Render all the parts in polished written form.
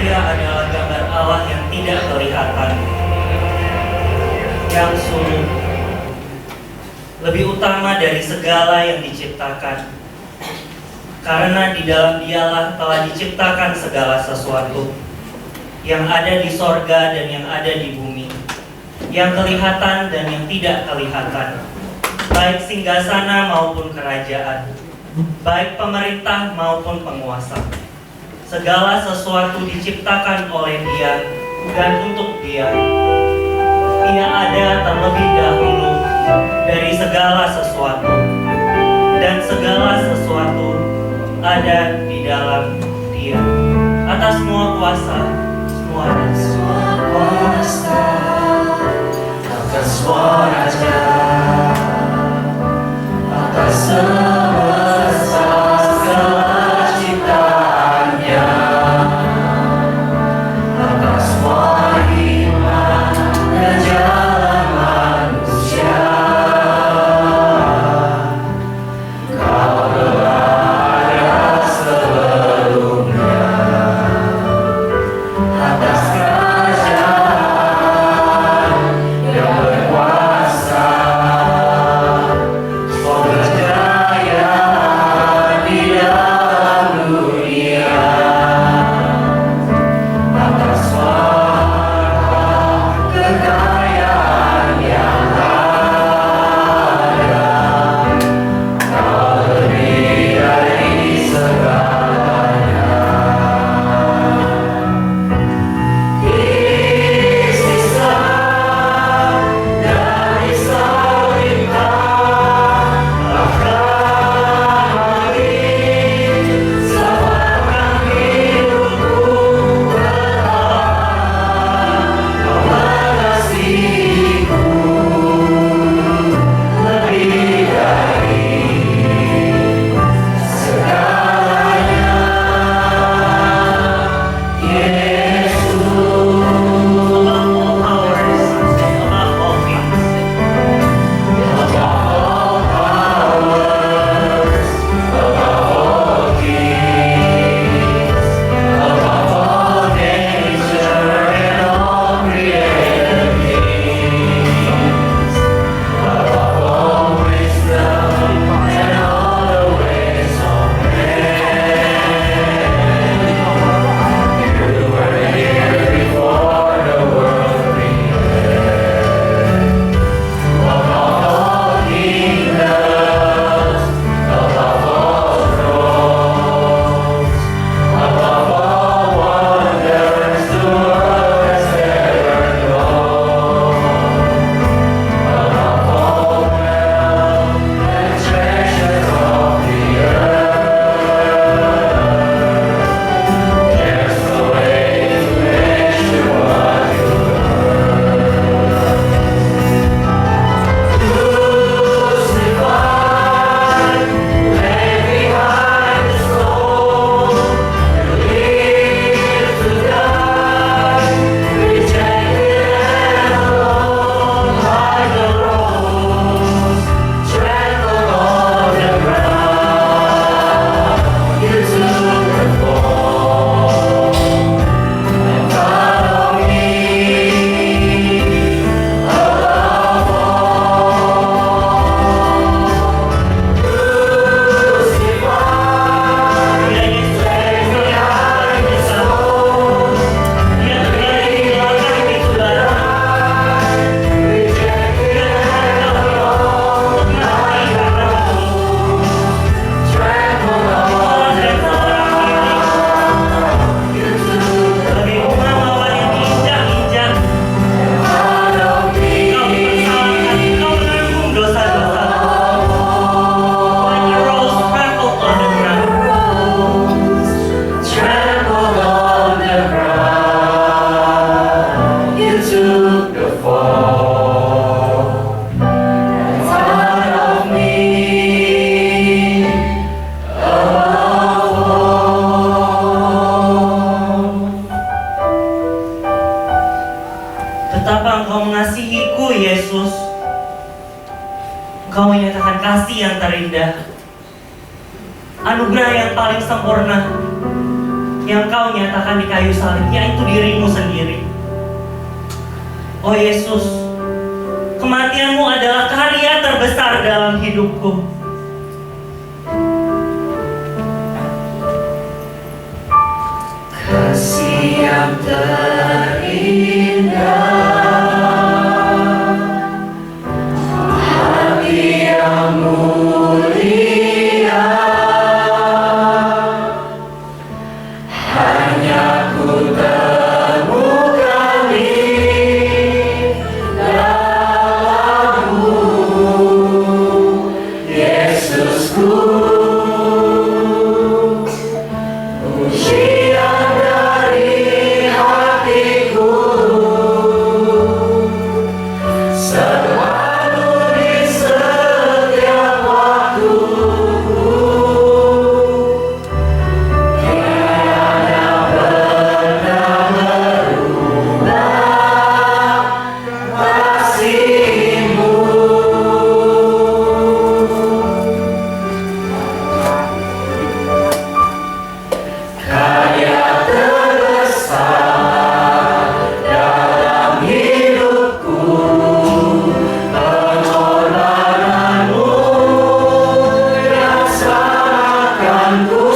Dia adalah gambar Allah yang tidak kelihatan, yang sulung, lebih utama dari segala yang diciptakan. Karena di dalam Dialah telah diciptakan segala sesuatu, yang ada di sorga dan yang ada di bumi, yang kelihatan dan yang tidak kelihatan, baik singgasana maupun kerajaan, baik pemerintah maupun penguasa. Segala sesuatu diciptakan oleh Dia dan untuk Dia. Ia ada terlebih dahulu dari segala sesuatu, dan segala sesuatu ada di dalam Dia. Atas semua kuasa, atas semua raja, atas semesta segala ciptaannya, atas semua iman dan jalan manusia. Kau telah ada sebelumnya, atas kerajaan yang berkuasa. Kau berjaya di dalam dunia, atas warna kekayaan yang ada. Kau lebih dari segalanya. Istighfar dari salibkan, bahkan lagi sabarkan hidupku berharap Kau mengasihiku lebih dari segalanya. Yesus, above all powers, above all things, above all powers, above all kings, above all nature and all created things, above all wisdom and all the ways of man. You were here before the world began. Above all kingdoms, above all thrones, above all wonders the world has ever known, above all wealth and treasures of the earth, there's no way to measure what you crucified, lay behind the stone. You live to die, rejected and alone, like a rose trampled on the ground. You took the fall and follow me above all. Crucified, lay behind the stone. Dia kehilangan kesudahan, rejected and alone, like a rose trampled on the ground. You took lebih utama yang injak-injak. Follow me. Kau bersalahkan, kau menanggung dosa-dosa. Like a rose trampled on the ground. Trampled on the ground. You took the fall and follow me above all. Betapa Engkau mengasihiku, Yesus. Engkau menyatakan kasih yang terindah, anugerah yang paling sempurna, yang Kau nyatakan di kayu salib, yaitu dirimu sendiri. Oh Yesus, kematian-Mu adalah karya terbesar dalam hidupku. Kasih yang terindah, hati yang mulia, hanya ku temukan di dalam-Mu, Yesusku. Pujian dari hatiku selalu di setiap waktuku, tiada pernah berubah kasih-Mu. Karya terbesar dalam hidupku, pengorbanan-Mu yang selamatkanku.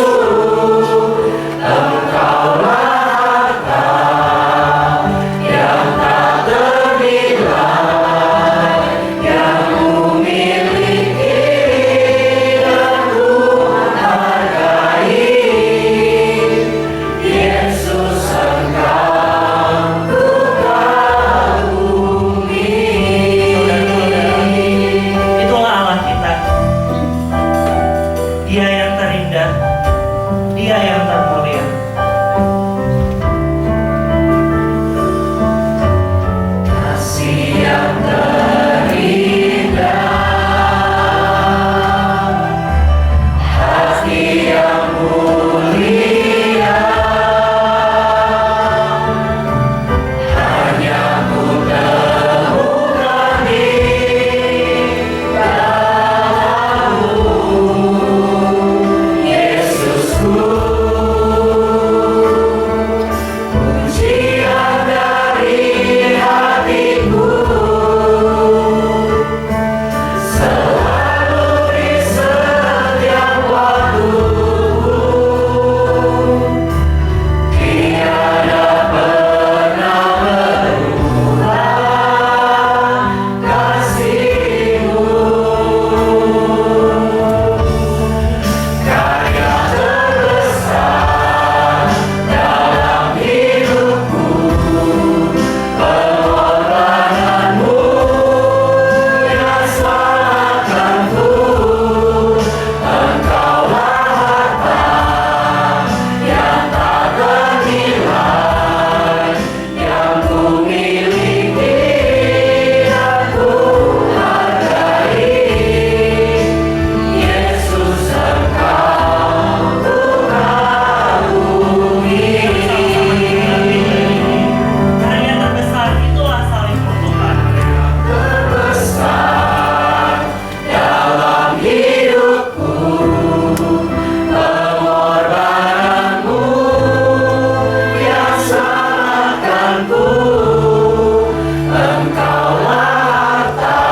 Engkaulah harta yang tak ternilai, yang ku miliki dan ku hargai. Yesus, Engkau ku kagumi. Itulah Allah kita. Dia yang terindah, Dia yang termulia. Kasih yang terindah, hati yang mulia, hanya ku temukan di dalam-Mu, Yesusku. Pujian dari hatiku selalu di setiap waktuku, tiada pernah berubah kasih-Mu. Karya terbesar dalam hidupku, pengorbanan-Mu yang selamatkanku. Engkaulah harta yang tak ternilai, yang ku miliki dan ku hargai. Yesus, Engkau ku kagumi. Karya terbesar itulah salib-Mu, Tuhan. Terbesar dalam hidupku, pengorbanan-Mu yang selamatkanku. Engkaulah harta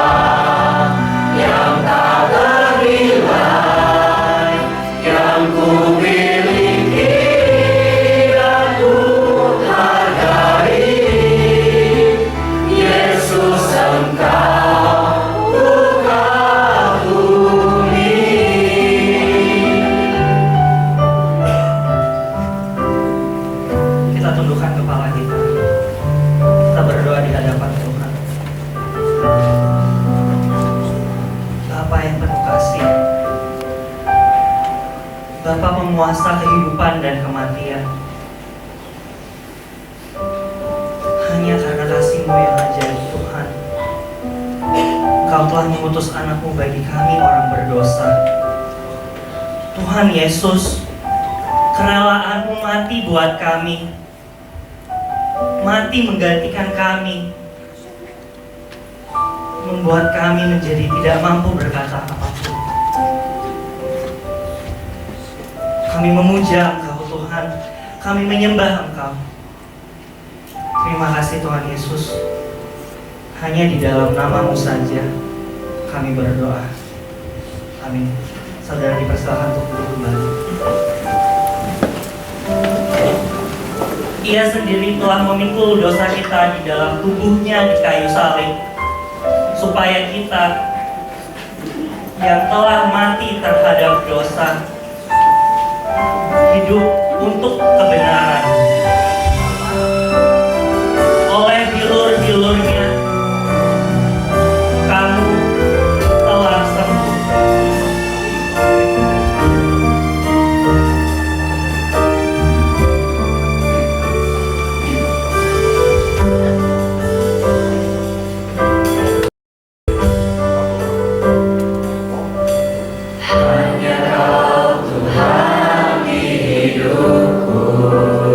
yang tak ternilai, yang ku miliki dan ku hargai. Yesus, Engkau ku kagumi. Kita tundukkan kepala kita. Kita berdoa di hadapan Tuhan. Bapa yang penuh kasih, Bapa penguasa kehidupan dan kematian, hanya karena kasih-Mu yang ajaib, Tuhan, Engkau telah mengutus anak-Mu bagi kami orang berdosa. Tuhan Yesus, kerelaan-Mu mati buat kami, mati menggantikan kami, membuat kami menjadi tidak mampu berkata apapun. Kami memuja Engkau, Tuhan. Kami menyembah Engkau. Terima kasih Tuhan Yesus. Hanya di dalam nama-Mu saja kami berdoa. Amin. Saudara dipersilakan untuk duduk kembali. Ia sendiri telah memikul dosa kita di dalam tubuhnya di kayu salib, supaya kita yang telah mati terhadap dosa hidup untuk kebenaran. Oleh bilur-bilurnya kamu telah sembuh. Hanya Kau Tuhan di hidupku.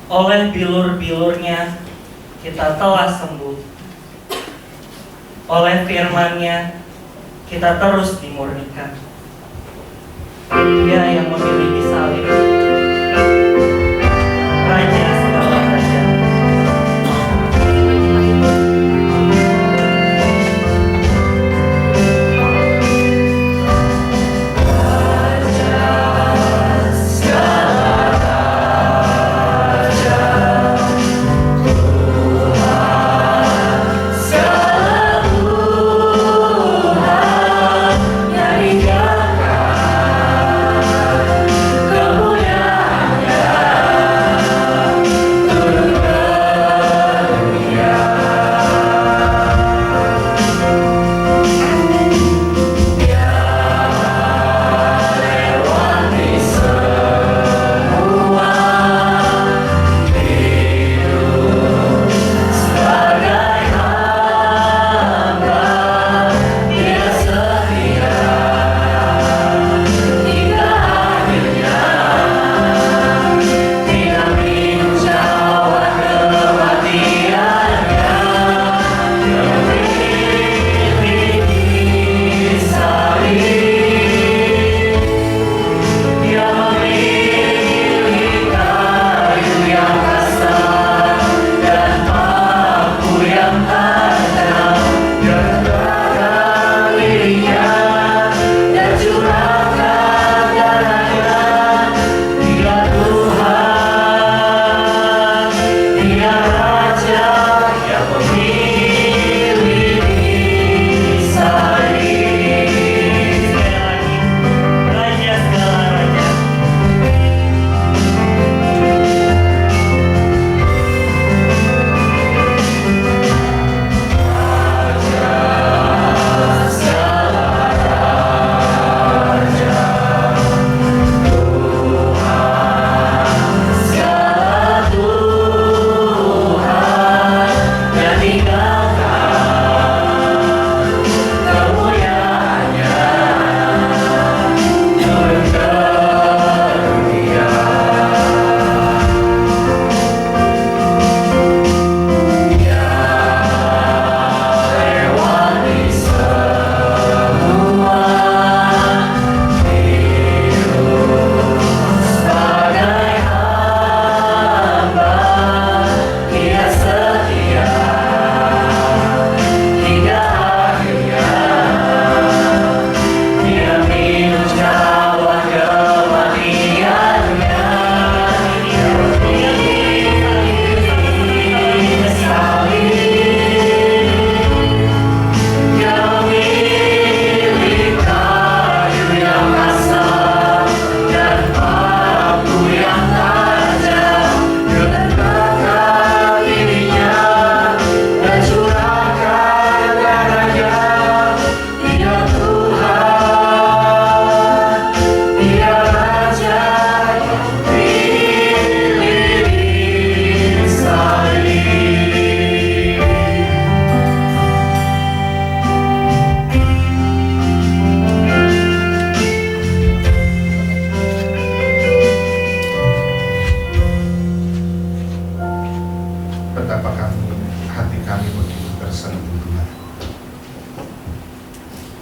Oleh bilur-bilurnya kita telah sembuh. Oleh firman-Nya kita terus dimurnikan. Dia yang memilih disalib, Raja segala raja.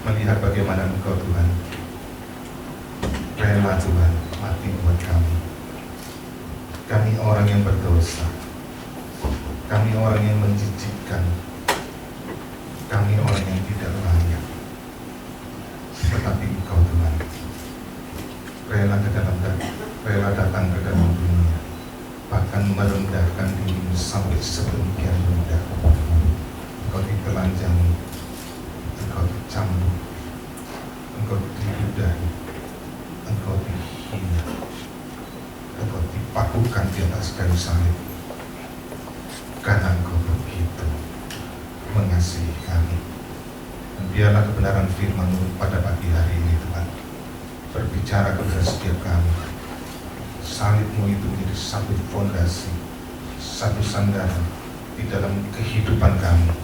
Melihat bagaimana Engkau Tuhan rela Tuhan mati buat kami. Kami orang yang berdosa, kami orang yang menjijikkan, kami orang yang tidak layak. Tetapi Engkau Tuhan rela datang ke dalam dunia, bahkan merendahkan dirimu sampai sedemikian rendah. Engkau ditelanjangi, Engkau dicambuk, Engkau diludahi, Engkau dihina, Engkau dipakukan di atas kayu salib. Karena Engkau begitu mengasihi kami. Dan biarlah kebenaran firman-Mu pada pagi hari ini Tuhan berbicara kepada setiap kami. Salib-Mu itu menjadi satu fondasi, satu sandaran di dalam kehidupan kami.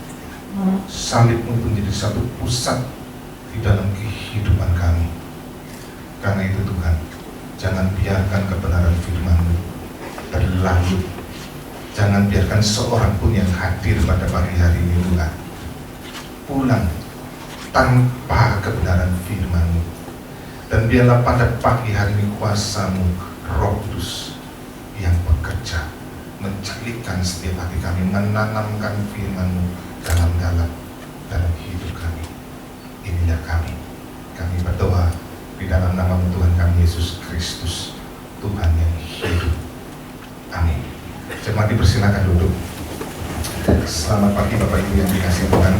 Salib-Mu menjadi satu pusat di dalam kehidupan kami. Karena itu Tuhan, jangan biarkan kebenaran firman-Mu berlalu Jangan biarkan seorang pun yang hadir pada pagi hari ini pulang tanpa kebenaran firman-Mu. Dan biarlah pada pagi hari ini kuasa-Mu, Roh Kudus, yang bekerja mencalikan setiap hati kami, menanamkan firman-Mu dalam hidup kami. Inilah kami berdoa di dalam nama Tuhan kami Yesus Kristus, Tuhan yang hidup. Amin. Jemaat dipersilakan duduk. Selamat pagi Bapak Ibu yang dikasihi Tuhan.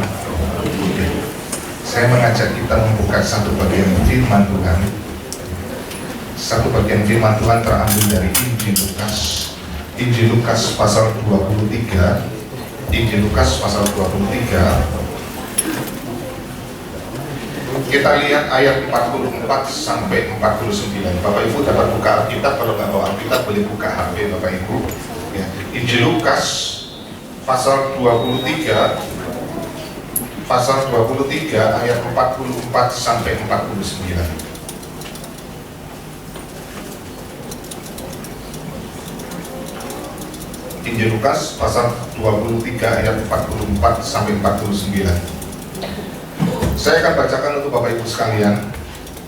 Saya mengajak kita membuka satu bagian firman Tuhan. Satu bagian firman Tuhan terambil dari Injil Lukas. Injil Lukas pasal 23. Injil Lukas pasal 23. Kita lihat ayat 44 sampai 49. Bapak Ibu dapat buka Alkitab, kalau nggak bawa Alkitab boleh buka HP Bapak Ibu. Ya. Injil Lukas pasal 23 ayat 44 sampai 49. Injil Lukas pasal 23 ayat 44 sampai 49. Saya akan bacakan untuk Bapak Ibu sekalian,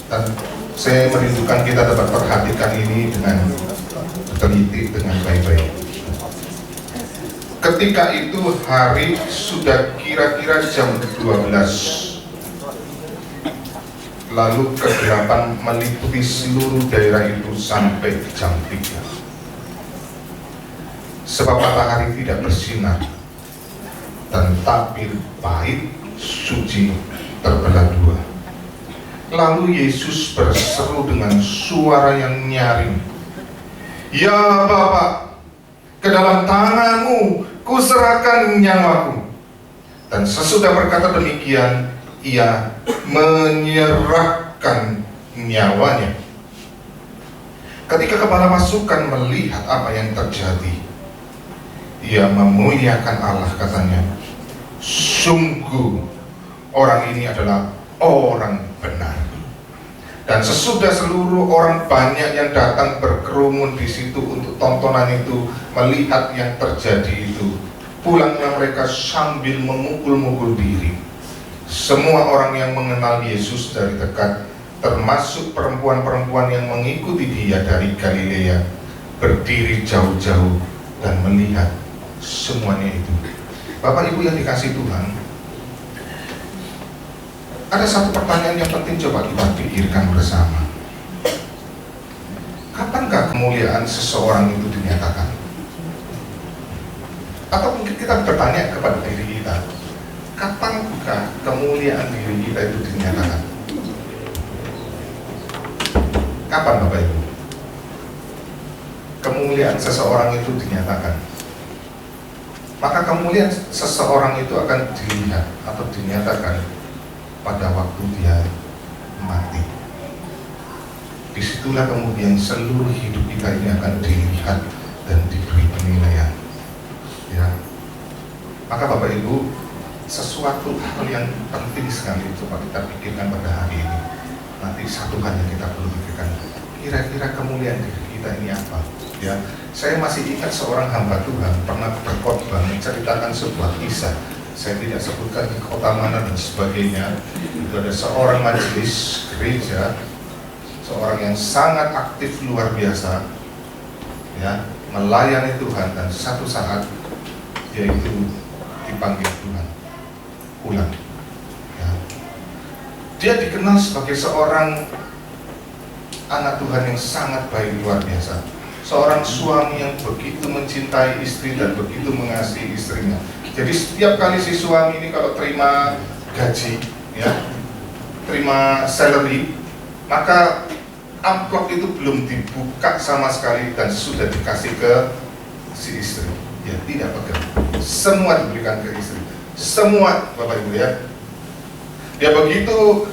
dan saya merindukan kita dapat perhatikan ini dengan teliti, dengan baik-baik. Ketika itu hari sudah kira-kira jam 12. Lalu kegelapan meliputi seluruh daerah itu sampai jam 3. Sebab matahari tidak bersinar, dan tabir pahit suci terbelah dua. Lalu Yesus berseru dengan suara yang nyaring, "Ya Bapa, ke dalam tangan-Mu kuserahkan nyawaku." Dan sesudah berkata demikian, ia menyerahkan nyawanya. Ketika kepala pasukan melihat apa yang terjadi, ia memuliakan Allah, katanya, "Sungguh orang ini adalah orang benar." Dan sesudah seluruh orang banyak yang datang berkerumun di situ untuk tontonan itu, melihat yang terjadi itu, pulanglah mereka sambil memukul-mukul diri. Semua orang yang mengenal Yesus dari dekat, termasuk perempuan-perempuan yang mengikuti Dia dari Galilea, berdiri jauh-jauh dan melihat semuanya itu. Bapak Ibu yang dikasihi Tuhan, ada satu pertanyaan yang penting coba kita pikirkan bersama. Kapankah kemuliaan seseorang itu dinyatakan? Atau mungkin kita bertanya kepada diri kita, kapankah kemuliaan diri kita itu dinyatakan? Kapan Bapak Ibu kemuliaan seseorang itu dinyatakan? Maka kemuliaan seseorang itu akan dilihat atau dinyatakan pada waktu dia mati. Disitulah kemudian seluruh hidup kita ini akan dilihat dan diberi penilaian. Ya. Maka Bapak Ibu, sesuatu hal yang penting sekali coba kita pikirkan pada hari ini. Nanti satu hal yang kita perlu pikirkan, kira-kira kemuliaan diri kita ini apa? Ya, saya masih ingat seorang hamba Tuhan pernah berkhotbah menceritakan sebuah kisah. Saya tidak sebutkan di kota mana dan sebagainya. Itu ada seorang majelis gereja, seorang yang sangat aktif luar biasa, ya, melayani Tuhan, dan satu saat dia itu dipanggil Tuhan pulang. Ya. Dia dikenal sebagai seorang anak Tuhan yang sangat baik luar biasa, seorang suami yang begitu mencintai istri dan begitu mengasihi istrinya. Jadi setiap kali si suami ini kalau terima gaji, ya, terima salary, maka amplop itu belum dibuka sama sekali dan sudah dikasih ke si istri. Ya, tidak pegang. Semua diberikan ke istri. Semua, Bapak Ibu ya. Dia begitu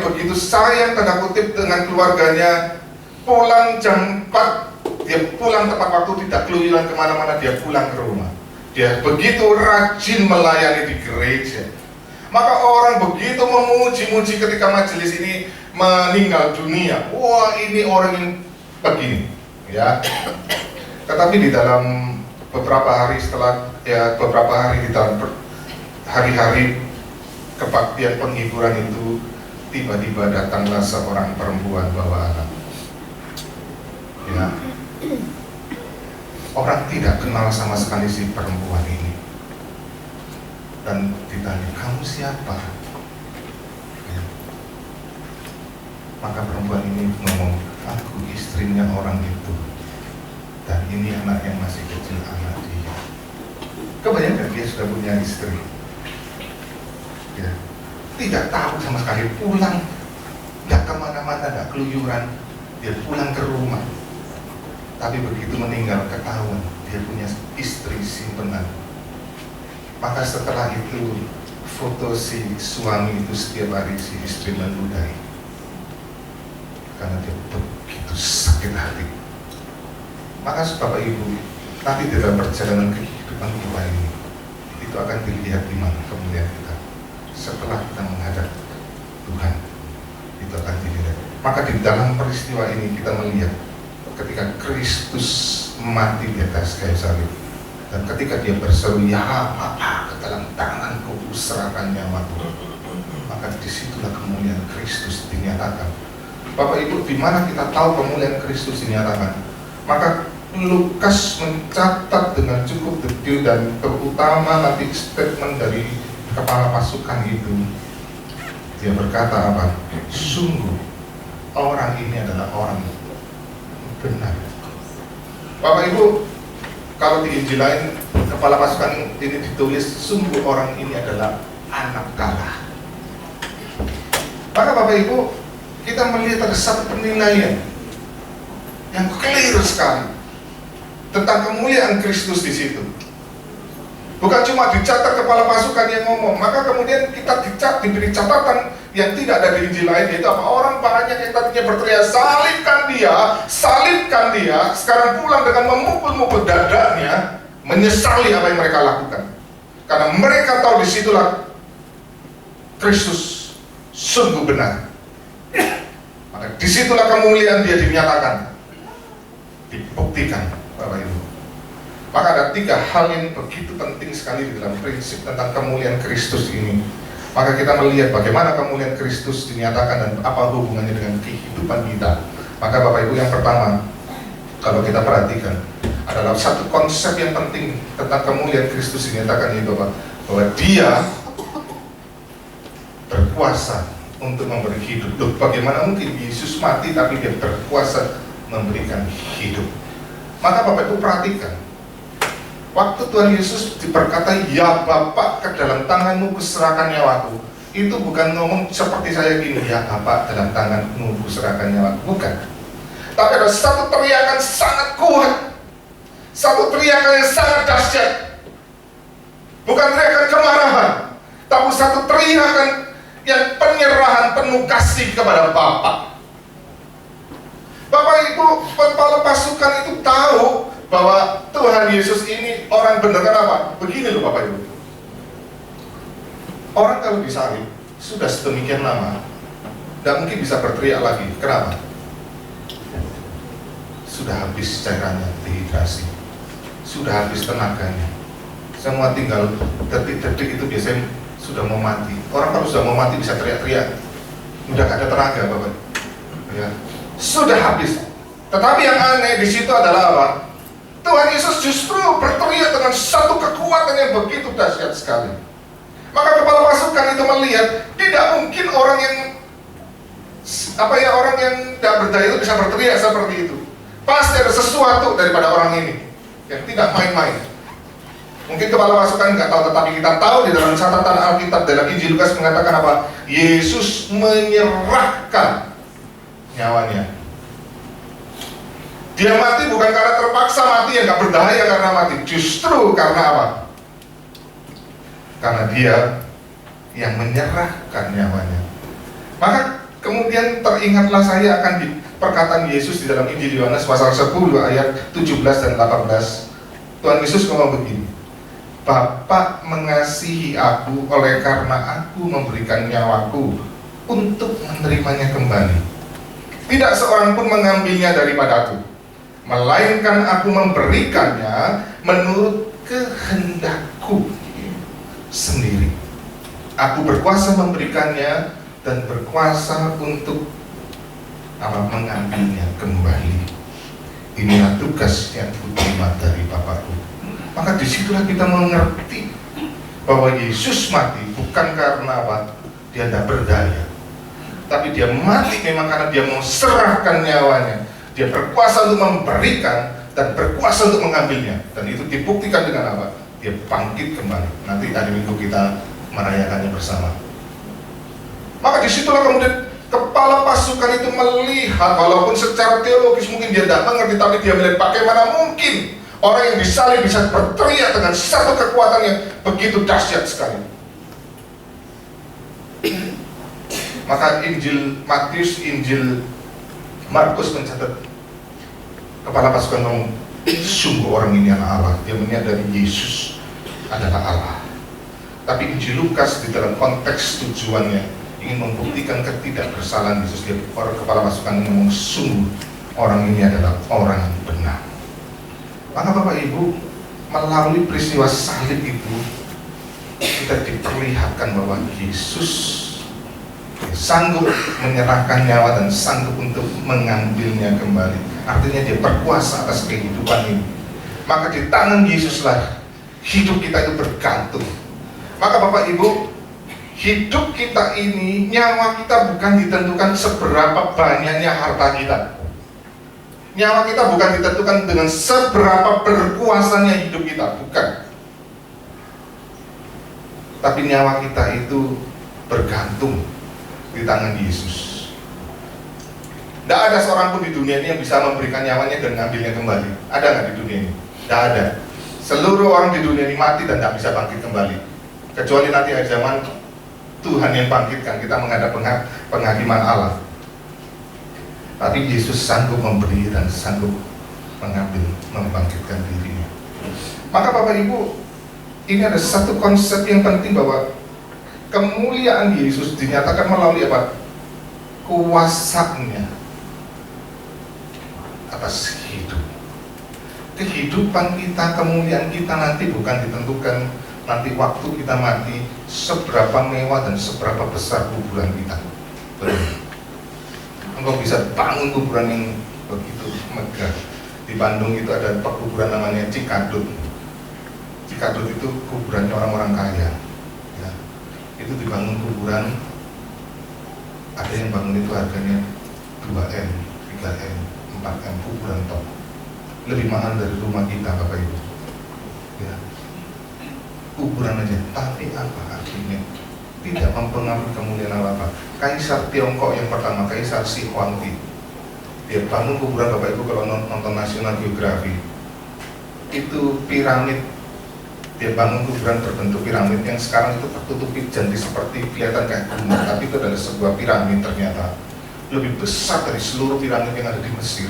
begitu sayang tanda kutip dengan keluarganya. Pulang jam 4, dia pulang tepat waktu, tidak keluyuran kemana-mana, dia pulang ke rumah. Dia begitu rajin melayani di gereja. Maka orang begitu memuji-muji ketika majelis ini meninggal dunia. Wah, ini orang yang begini, ya. Tetapi di dalam beberapa hari di dalam hari-hari kebaktian penghiburan itu, tiba-tiba datanglah seorang perempuan bawa anak. Ya, orang tidak kenal sama sekali si perempuan ini. Dan ditanya, kamu siapa? Ya. Maka perempuan ini ngomong, aku istrinya orang itu. Dan ini anak yang masih kecil, anak dia. Kebanyakan dia sudah punya istri. Ya. Tidak tahu sama sekali, pulang, tidak kemana-mana, tidak keluyuran. Dia pulang ke rumah. Tapi begitu meninggal, ketahuan dia punya istri simpenan. Maka setelah itu, foto si suami itu setiap hari si istri meludahi. Karena dia begitu sakit hati. Maka Bapak Ibu, nanti dalam perjalanan kehidupan kita ini, itu akan dilihat di mana kemuliaan kita. Setelah kita menghadap Tuhan, itu akan dilihat. Maka di dalam peristiwa ini kita melihat ketika Kristus mati di atas kayu salib, dan ketika dia berseru, ya Bapa, ke dalam tanganku kuserahkan nyawaku, maka disitulah kemuliaan Kristus dinyatakan. Bapak Ibu, di mana kita tahu kemuliaan Kristus dinyatakan? Maka Lukas mencatat dengan cukup detail dan terutama nanti statement dari kepala pasukan itu. Dia berkata apa? Sungguh orang ini adalah orang benar. Bapak Ibu, kalau di Injil lain kepala pasukan ini ditulis sungguh orang ini adalah anak Allah. Maka Bapak Ibu, kita melihat ada satu penilaian yang clear sekali tentang kemuliaan Kristus di situ. Bukan cuma dicatat kepala pasukan yang ngomong, maka kemudian kita diberi catatan yang tidak ada di Injil lain, yaitu apa? Orang banyak yang tadinya berteriak, salibkan dia, sekarang pulang dengan memukul-mukul dadanya, menyesali apa yang mereka lakukan. Karena mereka tahu disitulah Kristus sungguh benar. Maka disitulah kemuliaan dia dinyatakan, dibuktikan, Bapak Ibu. Maka ada 3 hal yang begitu penting sekali di dalam prinsip tentang kemuliaan Kristus ini. Maka kita melihat bagaimana kemuliaan Kristus dinyatakan dan apa hubungannya dengan kehidupan kita. Maka Bapak Ibu, yang pertama, kalau kita perhatikan, adalah satu konsep yang penting tentang kemuliaan Kristus dinyatakan, yaitu bahwa dia berkuasa untuk memberi hidup. Loh, bagaimana mungkin Yesus mati tapi dia berkuasa memberikan hidup? Maka Bapak Ibu perhatikan, waktu Tuhan Yesus berkata, ya Bapa, ke dalam tanganmu kuserahkan nyawaku, itu bukan ngomong seperti saya gini, ya Bapa, dalam tanganmu kuserahkan nyawaku, bukan. Tapi ada satu teriakan sangat kuat, satu teriakan yang sangat dahsyat. Bukan teriakan kemarahan, tapi satu teriakan yang penyerahan penuh kasih kepada Bapa. Bapak Ibu, kepala pasukan itu tahu bahwa Tuhan Yesus ini orang benar. Kenapa? Begini loh Bapak Ibu, orang kalau disalib sudah sedemikian lama, tidak mungkin bisa berteriak lagi. Kenapa? Sudah habis cairannya, dehidrasi, sudah habis tenaganya, semua tinggal detik-detik itu biasanya sudah mau mati. Orang kalau sudah mau mati bisa teriak-teriak, udah gak ada tenaga Bapak ya, sudah habis. Tetapi yang aneh di situ adalah apa? Tuhan Yesus justru berteriak dengan satu kekuatan yang begitu dahsyat sekali. Maka kepala pasukan itu melihat, tidak mungkin orang yang orang yang tidak berdaya itu bisa berteriak seperti itu. Pasti ada sesuatu daripada orang ini yang tidak main-main. Mungkin kepala pasukan nggak tahu, tetapi kita tahu di dalam catatan Alkitab dalam Injil Lukas mengatakan apa? Yesus menyerahkan nyawanya. Dia mati bukan karena terpaksa mati, yang nggak berdaya karena mati, justru karena apa? Karena dia yang menyerahkan nyawanya. Maka kemudian teringatlah saya akan di perkataan Yesus di dalam Injil Yohanes pasal 10 ayat 17 dan 18. Tuhan Yesus ngomong begini, Bapa mengasihi aku oleh karena aku memberikan nyawaku untuk menerimanya kembali. Tidak seorang pun mengambilnya daripadaku, melainkan aku memberikannya menurut kehendakku sendiri. Aku berkuasa memberikannya dan berkuasa untuk mengambilnya kembali. Inilah tugas yang kuterima dari Bapakku. Maka disitulah kita mengerti bahwa Yesus mati bukan karena dia tidak berdaya, tapi dia mati memang karena dia mau serahkan nyawanya. Dia berkuasa untuk memberikan dan berkuasa untuk mengambilnya, dan itu dibuktikan dengan apa? Dia bangkit kembali. Nanti hari Minggu kita merayakannya bersama. Maka disitulah kemudian kepala pasukan itu melihat, walaupun secara teologis mungkin dia tidak mengerti, tapi dia melihat bagaimana mungkin orang yang disalib bisa berteriak dengan satu kekuatan yang begitu dahsyat sekali. Maka Injil Matius, Injil Markus mencatat kepala pasukan ngomong, sungguh orang ini anak Allah. Dia menyadari Yesus adalah Allah. Tapi Injil Lukas di dalam konteks tujuannya ingin membuktikan ketidakbersalahan Yesus. Dia orang kepala pasukan ngomong, sungguh orang ini adalah orang yang benar. Maka Bapak Ibu, melalui peristiwa salib itu kita diperlihatkan bahwa Yesus sanggup menyerahkan nyawa dan sanggup untuk mengambilnya kembali. Artinya dia berkuasa atas kehidupan ini. Maka di tangan Yesuslah hidup kita itu bergantung. Maka Bapak Ibu, hidup kita ini, nyawa kita bukan ditentukan seberapa banyaknya harta kita. Nyawa kita bukan ditentukan dengan seberapa berkuasanya hidup kita, bukan. Tapi nyawa kita itu bergantung di tangan Yesus. Tidak ada seorang pun di dunia ini yang bisa memberikan nyawanya dan mengambilnya kembali. Ada nggak di dunia ini? Tidak ada. Seluruh orang di dunia ini mati dan tidak bisa bangkit kembali. Kecuali nanti akhir zaman Tuhan yang bangkitkan, kita menghadap penghakiman Allah. Tapi Yesus sanggup memberi dan sanggup mengambil, membangkitkan dirinya. Maka Bapak Ibu, ini ada satu konsep yang penting bahwa kemuliaan Yesus dinyatakan melalui apa? Kuasanya atas hidup. Kehidupan kita, kemuliaan kita nanti bukan ditentukan nanti waktu kita mati seberapa mewah dan seberapa besar kuburan kita. Betul. Engkau bisa bangun kuburan yang begitu megah. Di Bandung itu ada kuburan namanya Cikadut. Cikadut itu kuburannya orang-orang kaya. Ya. Itu dibangun kuburan, ada yang bangun itu harganya 2M, 3M, 4M, kuburan top. Lebih mahal dari rumah kita Bapak Ibu. Ya. Kuburan aja, tapi apa artinya? Tidak mempengaruhi kemuliaan apa. Kaisar Tiongkok yang pertama, Kaisar Shi Huangdi, dia bangun kuburan Bapak Ibu kalau nonton National Geographic. Itu piramid, dia bangun kuburan berbentuk piramid yang sekarang itu tertutupi jadi seperti kelihatan kayak gunung, tapi itu adalah sebuah piramid ternyata lebih besar dari seluruh piramid yang ada di Mesir.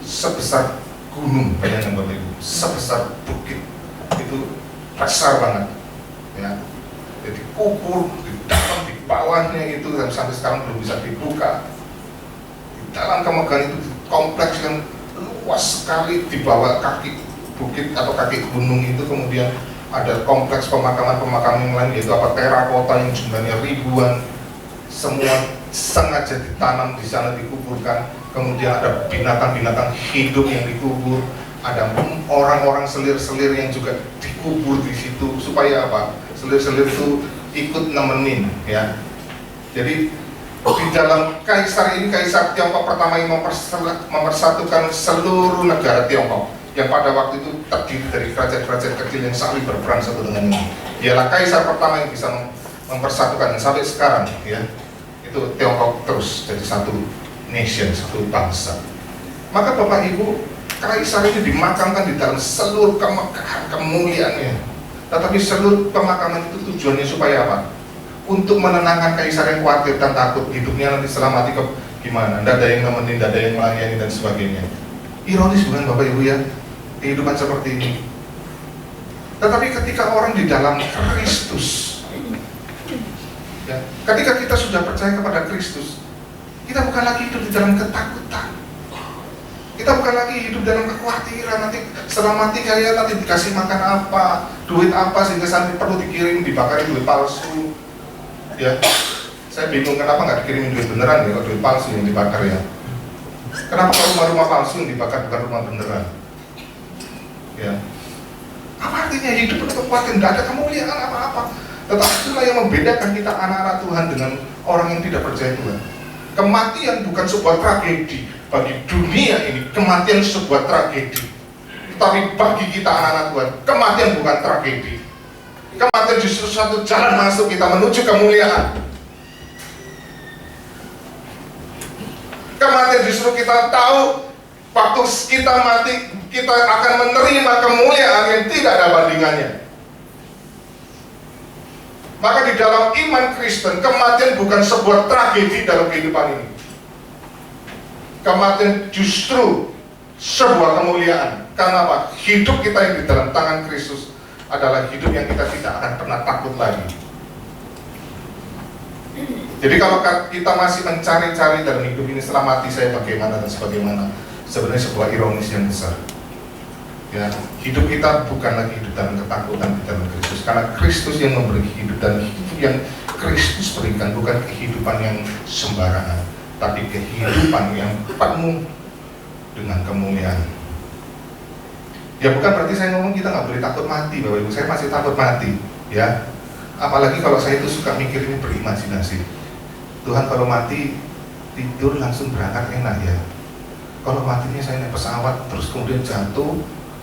Sebesar gunung, bayangkan Bapak Ibu, sebesar bukit, itu besar banget, ya. Jadi kubur di dalam, di bawahnya itu dan sampai sekarang belum bisa dibuka. Di dalam kemegahan itu kompleks yang luas sekali, di bawah kaki bukit atau kaki gunung itu kemudian ada kompleks pemakaman yang lain, yaitu apa, terakota yang jumlahnya ribuan, semua sengaja ditanam di sana, dikuburkan. Kemudian ada binatang-binatang hidup yang dikubur, ada orang-orang selir-selir yang juga dikubur di situ supaya apa? Selir-selir itu ikut nemenin, ya. Jadi di dalam kaisar ini, Kaisar Tiongkok pertama yang mempersatukan seluruh negara Tiongkok yang pada waktu itu terdiri dari kerajaan-kerajaan kecil yang saling berperang satu dengan yang lain. Dialah kaisar pertama yang bisa mempersatukan, dan sampai sekarang, ya, itu Tiongkok terus jadi satu nation, satu bangsa. Maka Bapak Ibu, kaisar itu dimakamkan di dalam seluruh kemegahan kemuliaannya. Tetapi seluruh pemakaman itu tujuannya supaya apa? Untuk menenangkan kaisar yang khawatir dan takut hidupnya nanti setelah mati gimana? Tidak ada yang nemenin, tidak ada yang melayani dan sebagainya. Ironis bukan Bapak Ibu ya? Kehidupan seperti ini. Tetapi ketika orang di dalam Kristus, ya, ketika kita sudah percaya kepada Kristus, kita bukan lagi hidup di dalam ketakutan. Kita bukan lagi hidup dalam kekhawatiran nanti setelah mati kaya nanti dikasih makan apa, duit apa sehingga sampai perlu dikirim dibakar duit palsu. Ya, saya bingung kenapa nggak dikirimin duit beneran ya, kalau duit palsu yang dibakar ya. Kenapa rumah-rumah palsu yang dibakar bukan rumah beneran? Ya, apa artinya hidup penuh kekuatan, tidak ada kemuliaan apa-apa. Tetapi itulah yang membedakan kita anak-anak Tuhan dengan orang yang tidak percaya Tuhan. Kematian bukan sebuah tragedi bagi dunia ini, kematian sebuah tragedi. Tapi bagi kita anak-anak Tuhan, kematian bukan tragedi. Kematian justru satu jalan masuk kita menuju kemuliaan. Kematian justru kita tahu waktu kita mati kita akan menerima kemuliaan yang tidak ada bandingannya. Maka di dalam iman Kristen, kematian bukan sebuah tragedi dalam kehidupan ini. Kematian justru sebuah kemuliaan. Karena apa? Hidup kita yang di dalam tangan Kristus adalah hidup yang kita tidak akan pernah takut lagi. Jadi kalau kita masih mencari-cari dalam hidup ini setelah mati saya bagaimana dan sebagaimana, sebenarnya sebuah ironis yang besar. Ya, hidup kita bukan lagi hidup dalam ketakutan di dalam Kristus, karena Kristus yang memberi hidup, dan hidup yang Kristus berikan bukan kehidupan yang sembarangan, tapi kehidupan yang penuh dengan kemuliaan. Ya bukan berarti saya ngomong kita nggak boleh takut mati, Bapak Ibu. Saya masih takut mati, ya. Apalagi kalau saya itu suka mikir ini berimajinasi. Tuhan kalau mati tidur langsung berangkat enak ya. Kalau matinya saya naik pesawat terus kemudian jatuh,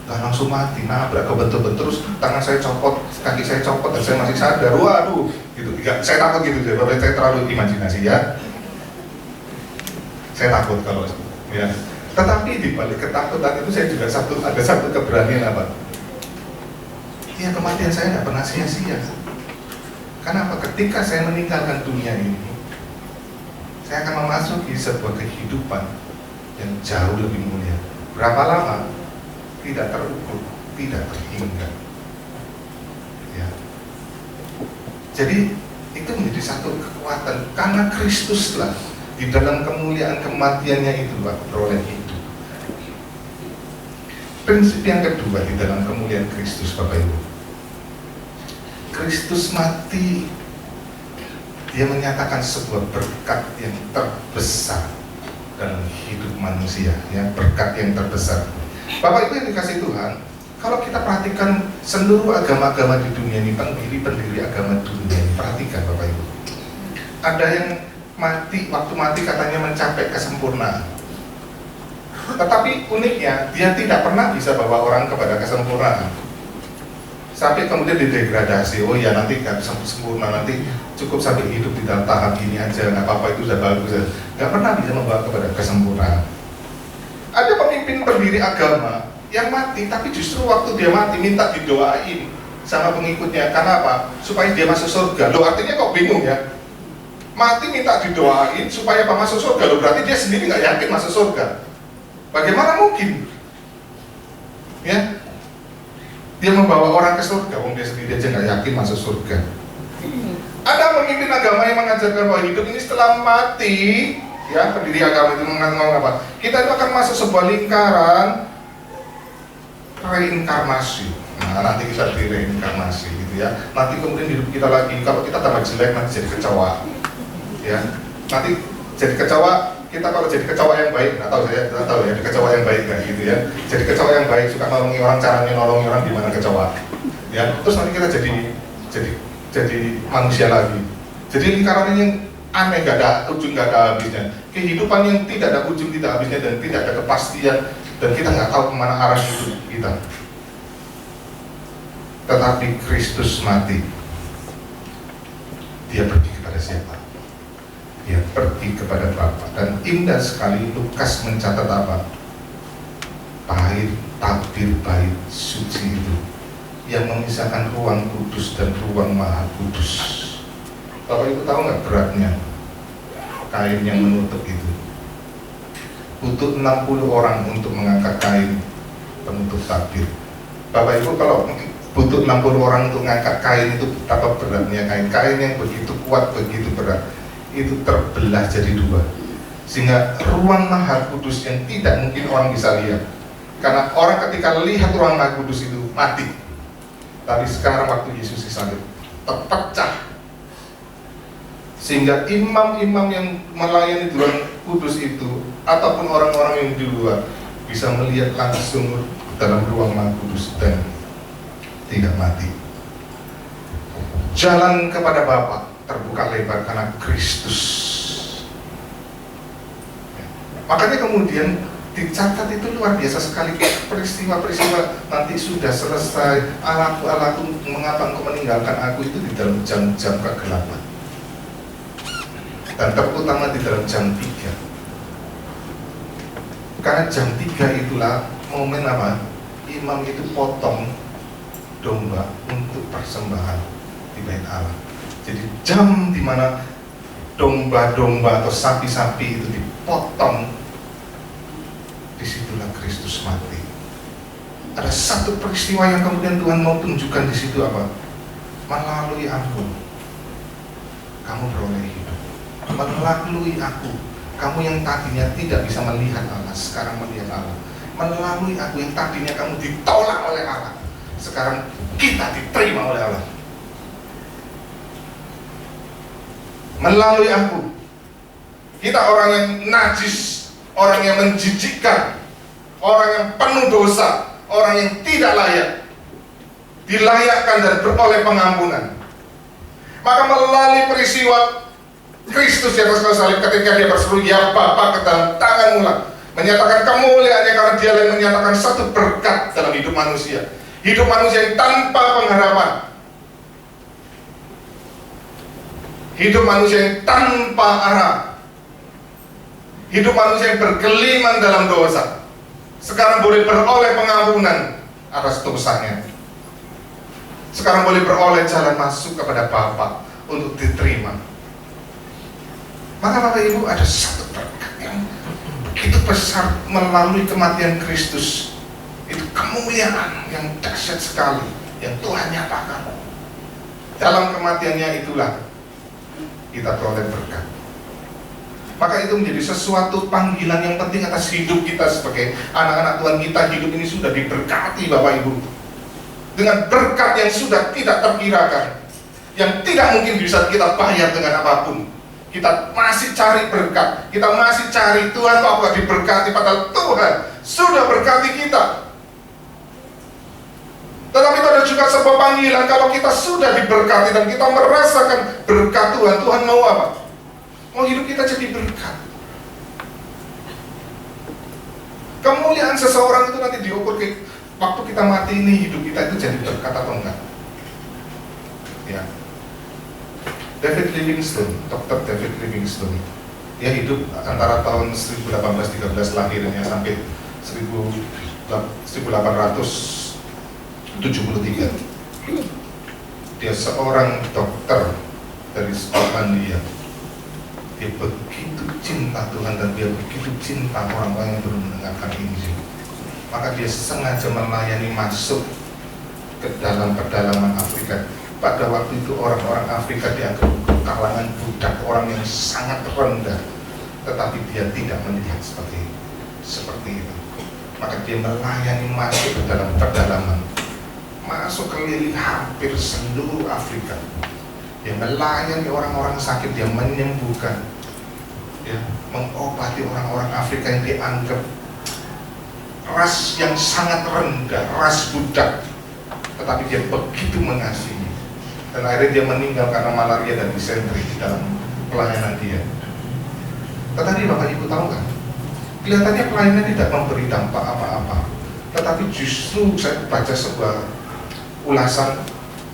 nggak langsung mati, nabrak ke bentuk-bentuk terus tangan saya copot, kaki saya copot dan saya masih sadar, waduh, gitu. Saya takut gitu, Bapak. Saya terlalu imajinasi ya. Saya takut kalau ya. Tetapi di balik ketakutan itu saya juga ada satu keberanian apa? Ya kematian saya nggak pernah sia-sia. Karena apa? Ketika saya meninggalkan dunia ini, saya akan memasuki sebuah kehidupan yang jauh lebih mulia. Berapa lama? Tidak terukur, tidak terhingga. Ya. Jadi itu menjadi satu kekuatan karena Kristuslah di dalam kemuliaan kematiannya itu beroleh hidup. Prinsip yang kedua di dalam kemuliaan Kristus, Bapak Ibu. Kristus mati, dia menyatakan sebuah berkat yang terbesar dalam hidup manusia, ya, berkat yang terbesar. Bapak Ibu yang dikasih Tuhan, kalau kita perhatikan seluruh agama-agama di dunia ini, pendiri-pendiri agama dunia ini, perhatikan Bapak Ibu. Ada yang mati, waktu mati katanya mencapai kesempurnaan. Tetapi uniknya, dia tidak pernah bisa bawa orang kepada kesempurnaan. Sampai kemudian didegradasi, oh ya nanti gak bisa sempurna, nanti cukup sampai hidup di dalam tahap ini aja, nggak apa-apa, itu sudah bagus. Gak pernah bisa membawa kepada kesempurnaan. Ada pemimpin pendiri agama yang mati, tapi justru waktu dia mati minta didoain sama pengikutnya. Karena apa? Supaya dia masuk surga. Loh, artinya kok bingung ya? Mati minta didoain supaya apa masuk surga. Loh, berarti dia sendiri nggak yakin masuk surga. Bagaimana mungkin? Ya, dia membawa orang ke surga, dia sendiri aja nggak yakin masuk surga. Ada pemimpin agama yang mengajarkan bahwa hidup ini setelah mati, ya, pendiri agama itu mengatakan apa? Kita itu akan masuk sebuah lingkaran reinkarnasi. Nah, nanti kita direinkarnasi gitu ya. Nanti kemudian hidup kita lagi, kalau kita tambah jelek nanti jadi kecoa. Ya, nanti jadi kecoa. Kita kalau jadi kecoa yang baik, nggak tahu saya, nggak tahu ya, kecoa yang baik kan gitu ya. Jadi kecoa yang baik, suka nolongi orang, caranya nolongi orang gimana kecoa. Ya, terus nanti kita jadi manusia lagi. Jadi lingkaran ini yang aneh, gak ada ujung, gak ada habisnya. Kehidupan yang tidak ada ujung, tidak habisnya, dan tidak ada kepastian, dan kita nggak tahu kemana arah hidup kita. Tetapi Kristus mati, dia pergi kepada siapa? Dia pergi kepada Bapa. Dan indah sekali Lukas mencatat apa? Bait, tabir bait suci itu yang memisahkan ruang kudus dan ruang maha kudus. Bapak Ibu tahu nggak beratnya kain yang menutup itu? Butuh 60 orang untuk mengangkat kain penutup tabir. Bapak Ibu kalau butuh 60 orang untuk mengangkat kain itu betapa beratnya kain yang begitu kuat, begitu berat, itu terbelah jadi dua. Sehingga ruang Maha Kudus yang tidak mungkin orang bisa lihat. Karena orang ketika lihat ruang Maha Kudus itu mati. Tapi sekarang waktu Yesus disalib terpecah. Sehingga imam-imam yang melayani di ruang kudus itu ataupun orang-orang yang di luar bisa melihat langsung dalam ruang Maha Kudus dan tidak mati. Jalan kepada Bapa terbuka lebar karena Kristus. Makanya kemudian dicatat itu luar biasa sekali peristiwa-peristiwa nanti sudah selesai. Allahku, mengapa engkau meninggalkan aku, itu di dalam jam-jam kegelapan. Dan terutama di dalam jam 3. Karena jam 3 itulah momen apa? Imam itu potong domba untuk persembahan di bait Allah. Jadi jam di mana domba-domba atau sapi-sapi itu dipotong, disitulah Kristus mati. Ada satu peristiwa yang kemudian Tuhan mau tunjukkan di situ apa? Melalui aku, kamu beroleh hidup. Melalui aku, kamu yang tadinya tidak bisa melihat Allah, sekarang melihat Allah. Melalui aku yang tadinya kamu ditolak oleh Allah, sekarang kita diterima oleh Allah. Melalui aku, kita orang yang najis, orang yang menjijikkan, orang yang penuh dosa, orang yang tidak layak, dilayakkan dan beroleh pengampunan. Maka melalui peristiwa Kristus di atas kayu salib, ketika dia berseru ya Bapa ke dalam tanganmu lah, menyatakan kemuliaannya karena dia yang menyatakan satu berkat dalam hidup manusia. Hidup manusia yang tanpa pengharapan, hidup manusia yang tanpa arah, hidup manusia yang bergeliman dalam dosa, sekarang boleh beroleh pengampunan atas dosanya. Sekarang boleh beroleh jalan masuk kepada Bapa untuk diterima. Maka Bapak Ibu, ada satu berkat yang begitu besar melalui kematian Kristus. Itu kemuliaan yang dahsyat sekali yang Tuhan nyatakan. Dalam kematiannya itulah kita peroleh berkat. Maka itu menjadi sesuatu panggilan yang penting atas hidup kita sebagai anak-anak Tuhan. Kita hidup ini sudah diberkati Bapak Ibu, dengan berkat yang sudah tidak terkirakan, yang tidak mungkin bisa kita bayar dengan apapun. Kita masih cari berkat, kita masih cari Tuhan kok gak diberkati, padahal Tuhan sudah berkati kita. Tetapi itu ada juga sebuah panggilan, kalau kita sudah diberkati dan kita merasakan berkat Tuhan, Tuhan mau apa? Mau hidup kita jadi berkat. Kemuliaan seseorang itu nanti diukur waktu kita mati ini, hidup kita itu jadi berkat atau enggak. Ya. David Livingstone, Dr. David Livingstone, dia hidup antara tahun 1813 lahirnya sampai 1873. Dia seorang dokter dari Skotlandia. Dia begitu cinta Tuhan dan dia begitu cinta orang-orang yang belum mendengarkan Injil. Maka dia sengaja melayani masuk ke dalam pedalaman Afrika. Pada waktu itu orang-orang Afrika dianggap kalangan budak, orang yang sangat rendah, tetapi dia tidak melihat seperti itu. Maka dia melayani masuk ke dalam pedalaman, masuk keliling hampir seluruh Afrika. Dia melayani orang-orang sakit, dia menyembuhkan, dia mengobati orang-orang Afrika yang dianggap ras yang sangat rendah, ras budak, tetapi dia begitu mengasihi. Dan akhirnya dia meninggal karena malaria dan disentri di dalam pelayanan dia. Tetapi Bapak Ibu tahu kan, kelihatannya pelayanan tidak memberi dampak apa-apa. Tetapi justru saya baca sebuah ulasan,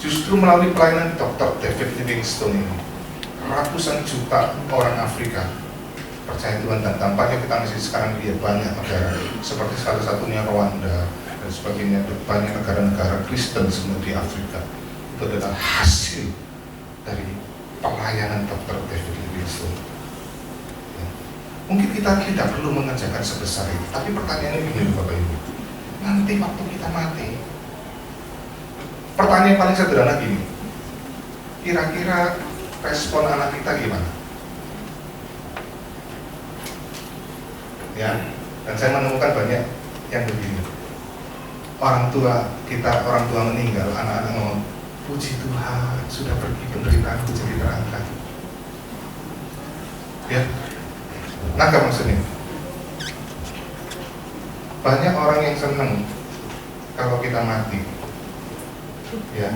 justru melalui pelayanan Dr. David Livingstone ini, ratusan juta orang Afrika percaya Tuhan, dan tampaknya kita masih sekarang lihat banyak negara seperti salah satunya Rwanda dan sebagainya, banyak negara-negara Kristen semua di Afrika. Itu adalah hasil dari pelayanan Dr. David Livingstone. Ya. Mungkin kita tidak perlu mengerjakan sebesar itu, tapi pertanyaannya begini Bapak Ibu, nanti waktu kita mati, pertanyaan paling sederhana gini, kira-kira respon anak kita gimana? ya. Dan saya menemukan banyak yang begini. Orang tua meninggal, anak-anak ngomong, puji Tuhan, sudah pergi penderitaanku jadi terangkat. Ya, nangkap maksudnya. Banyak orang yang senang kalau kita mati. Ya,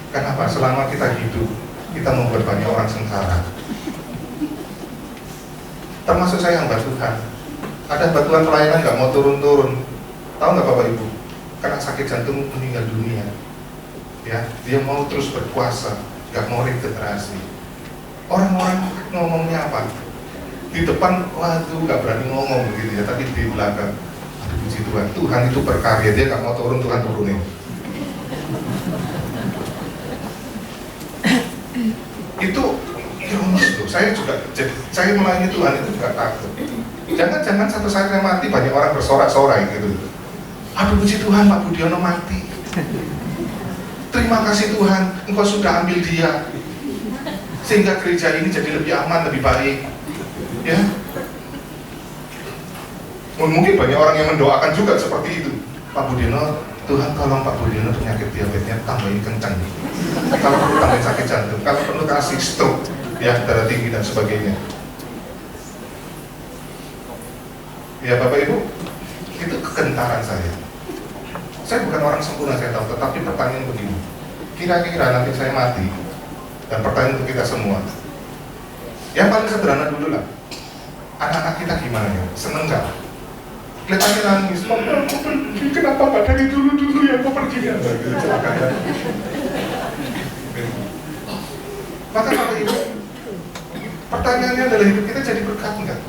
kenapa? Selama kita hidup, kita membuat banyak orang sengsara. Termasuk saya hamba Tuhan. Ada batuan pelayanan nggak mau turun-turun. Tahu nggak Bapak Ibu? Kena sakit jantung meninggal dunia. Ya, dia mau terus berkuasa, nggak mau regenerasi. Orang-orang ngomongnya apa? Di depan, waduh, nggak berani ngomong begitu ya, tapi di belakang, puji Tuhan, Tuhan itu berkarya, dia nggak mau turun, Tuhan turunin. Itu ironis tuh. Saya melayani Tuhan itu juga takut. Jangan satu saat saya mati banyak orang bersorak-sorai gitu. Aduh puji Tuhan Pak Budiono mati. Terima kasih Tuhan, Engkau sudah ambil dia sehingga gereja ini jadi lebih aman, lebih baik. Ya. Mungkin banyak orang yang mendoakan juga seperti itu. Pak Budiono, Tuhan tolong Pak Budiono penyakit diabetesnya tambahin kencang. Kalau perlu tambahin sakit jantung, kalau perlu kasih stroke, ya darah tinggi dan sebagainya. Ya Bapak Ibu, itu kegentaran saya. Saya bukan orang sempurna, saya tahu, tetapi pertanyaan begini. Kira-kira nanti saya mati, dan pertanyaan untuk kita semua. Yang paling sederhana dulu lah. Anak-anak kita gimana ya? Seneng nggak? Kelihatannya nangis, Papa aku pergi, kenapa nggak dari dulu ya aku pergi ya? Gitu, celaka ya. Maka Bapak Ibu, pertanyaannya adalah hidup kita jadi berkat nggak?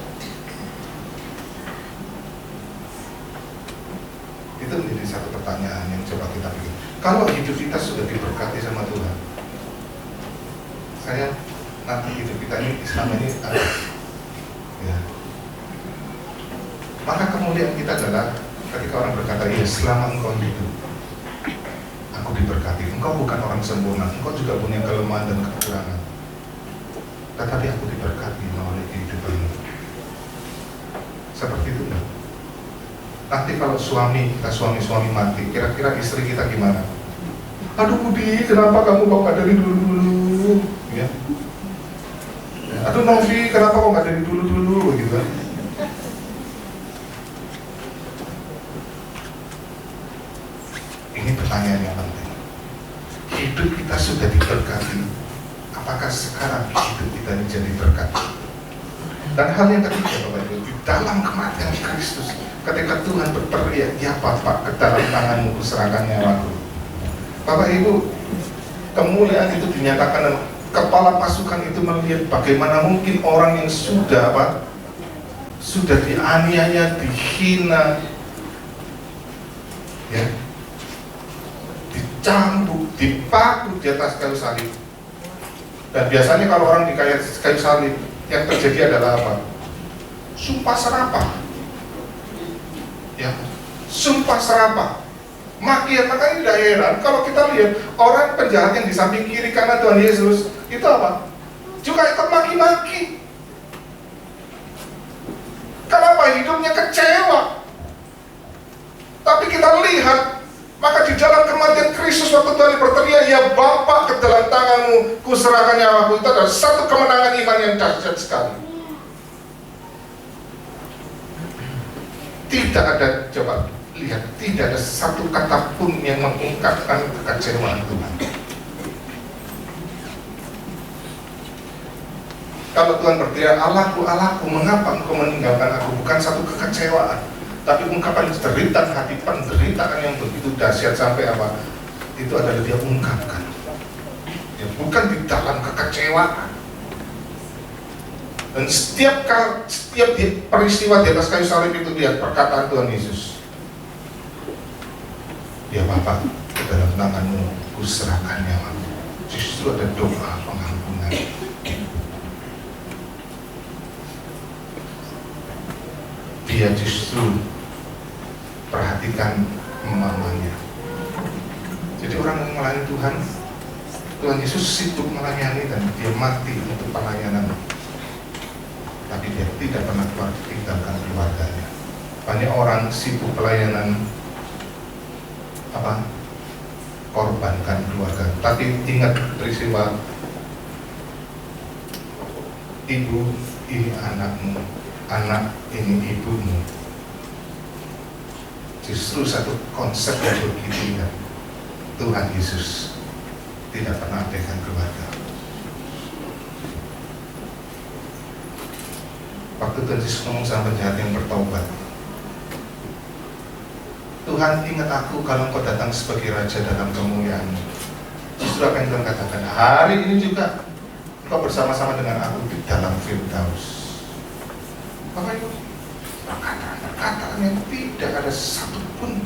Itu menjadi satu pertanyaan yang coba kita pikir. Kalau hidup kita sudah diberkati sama Tuhan, saya nanti hidup kita ini selama ini ada, ya. Maka kemudian kita adalah ketika orang berkata, ya selama engkau hidup, aku diberkati. Engkau bukan orang sempurna, engkau juga punya kelemahan dan kekurangan. Tetapi aku diberkati melalui kehidupanmu. Seperti itu enggak? Nanti kalau kita suami mati, kira-kira istri kita gimana? Aduh Budi, kenapa kamu kok nggak dari dulu? Ya. Aduh Novi, kenapa kok nggak dari dulu? Gitu kan? Ini pertanyaan yang penting. Hidup kita sudah diberkati. Apakah sekarang hidup kita ini jadi berkat? Dan hal yang ketiga Bapak Ibu, di dalam kematian Kristus, ketika Tuhan berteriak, ya Bapa, ke dalam tanganmu kuserahkan nyawaku. Bapak Ibu, kemuliaan itu dinyatakan dan kepala pasukan itu melihat bagaimana mungkin orang yang sudah dianiaya, dihina, ya, dicambuk, dipaku di atas kayu salib. Dan biasanya kalau orang di kayu salib, yang terjadi adalah apa? Sumpah serapah. Ya, sumpah serapah. Makian, makanya tidak heran kalau kita lihat orang penjahat yang di samping kiri kanan Tuhan Yesus itu apa? Juga ikut maki-maki. Kenapa hidupnya kecewa? Tapi kita lihat, maka di dalam kematian Kristus waktu Tuhan berteriak, ya Bapa, ke dalam tanganmu kuserahkan nyawaku, itu adalah satu kemenangan iman yang dahsyat sekali. Tidak ada, coba lihat, tidak ada satu kata pun yang mengungkapkan kekecewaan Tuhan. Kalau Tuhan berteriak, Allahku, Allahku, mengapa engkau meninggalkan aku? Bukan satu kekecewaan, tapi ungkapan derita hati, penderitaan yang begitu dahsyat sampai apa? Itu adalah dia ungkapkan. Ya, bukan di dalam kekecewaan. Dan setiap peristiwa di atas kayu salib itu lihat perkataan Tuhan Yesus. Ya Bapa, ke dalam tanganmu kuserahkan nyawaku. Justru ada doa pengampunan. Dia justru perhatikan mamanya. Jadi orang yang melayani Tuhan Yesus sibuk melayani dan dia mati untuk pelayanan. tapi dia tidak pernah tinggalkan keluarganya. Banyak orang sibuk pelayanan korbankan keluarga, tapi ingat peristiwa ibu ini anakmu, anak ini ibumu. Justru satu konsep yang begitu ingat, Tuhan Yesus tidak pernah abaikan keluarga. Waktu Tuhan Yesus ngomong sama penjahat yang bertobat, Tuhan, ingat aku kalau Engkau datang sebagai Raja dalam kemuliaan. Justru apa yang Tuhan katakan, hari ini juga Engkau bersama-sama dengan aku di dalam Firdaus. Bapak Ibu, perkataan yang tidak ada satupun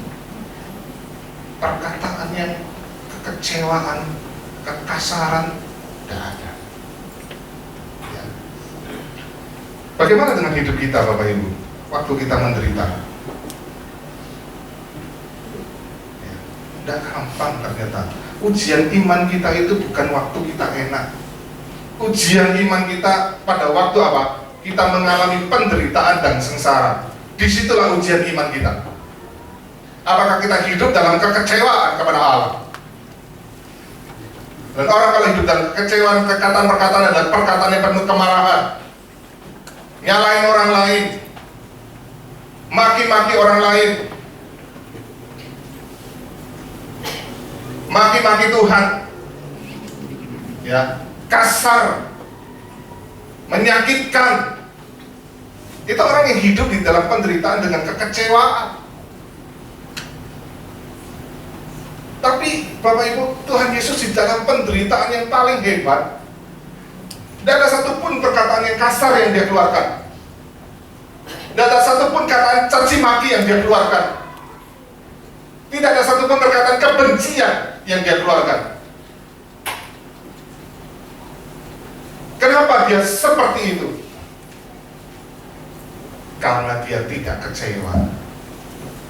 perkataan yang kekecewaan, kekasaran, tidak ada. Ya. Bagaimana dengan hidup kita, Bapak Ibu, waktu kita menderita? Tidak gampang ternyata. Ujian iman kita itu bukan waktu kita enak. Ujian iman kita pada waktu apa? Kita mengalami penderitaan dan sengsara. Disitulah ujian iman kita. Apakah kita hidup dalam kekecewaan kepada Allah? Dan orang kalau hidup dalam kekecewaan, perkataan-perkataan adalah perkataan yang penuh kemarahan, nyalain orang lain, maki-maki orang lain, maki-maki Tuhan, ya, kasar, menyakitkan. Itu orang yang hidup di dalam penderitaan dengan kekecewaan. Tapi Bapak Ibu, Tuhan Yesus di dalam penderitaan yang paling hebat, tidak ada satupun perkataan yang kasar yang dia keluarkan. Tidak ada satupun kataan caci maki yang dia keluarkan. Tidak ada satupun perkataan kebencian yang dia keluarkan. Kenapa dia seperti itu? Karena dia tidak kecewa.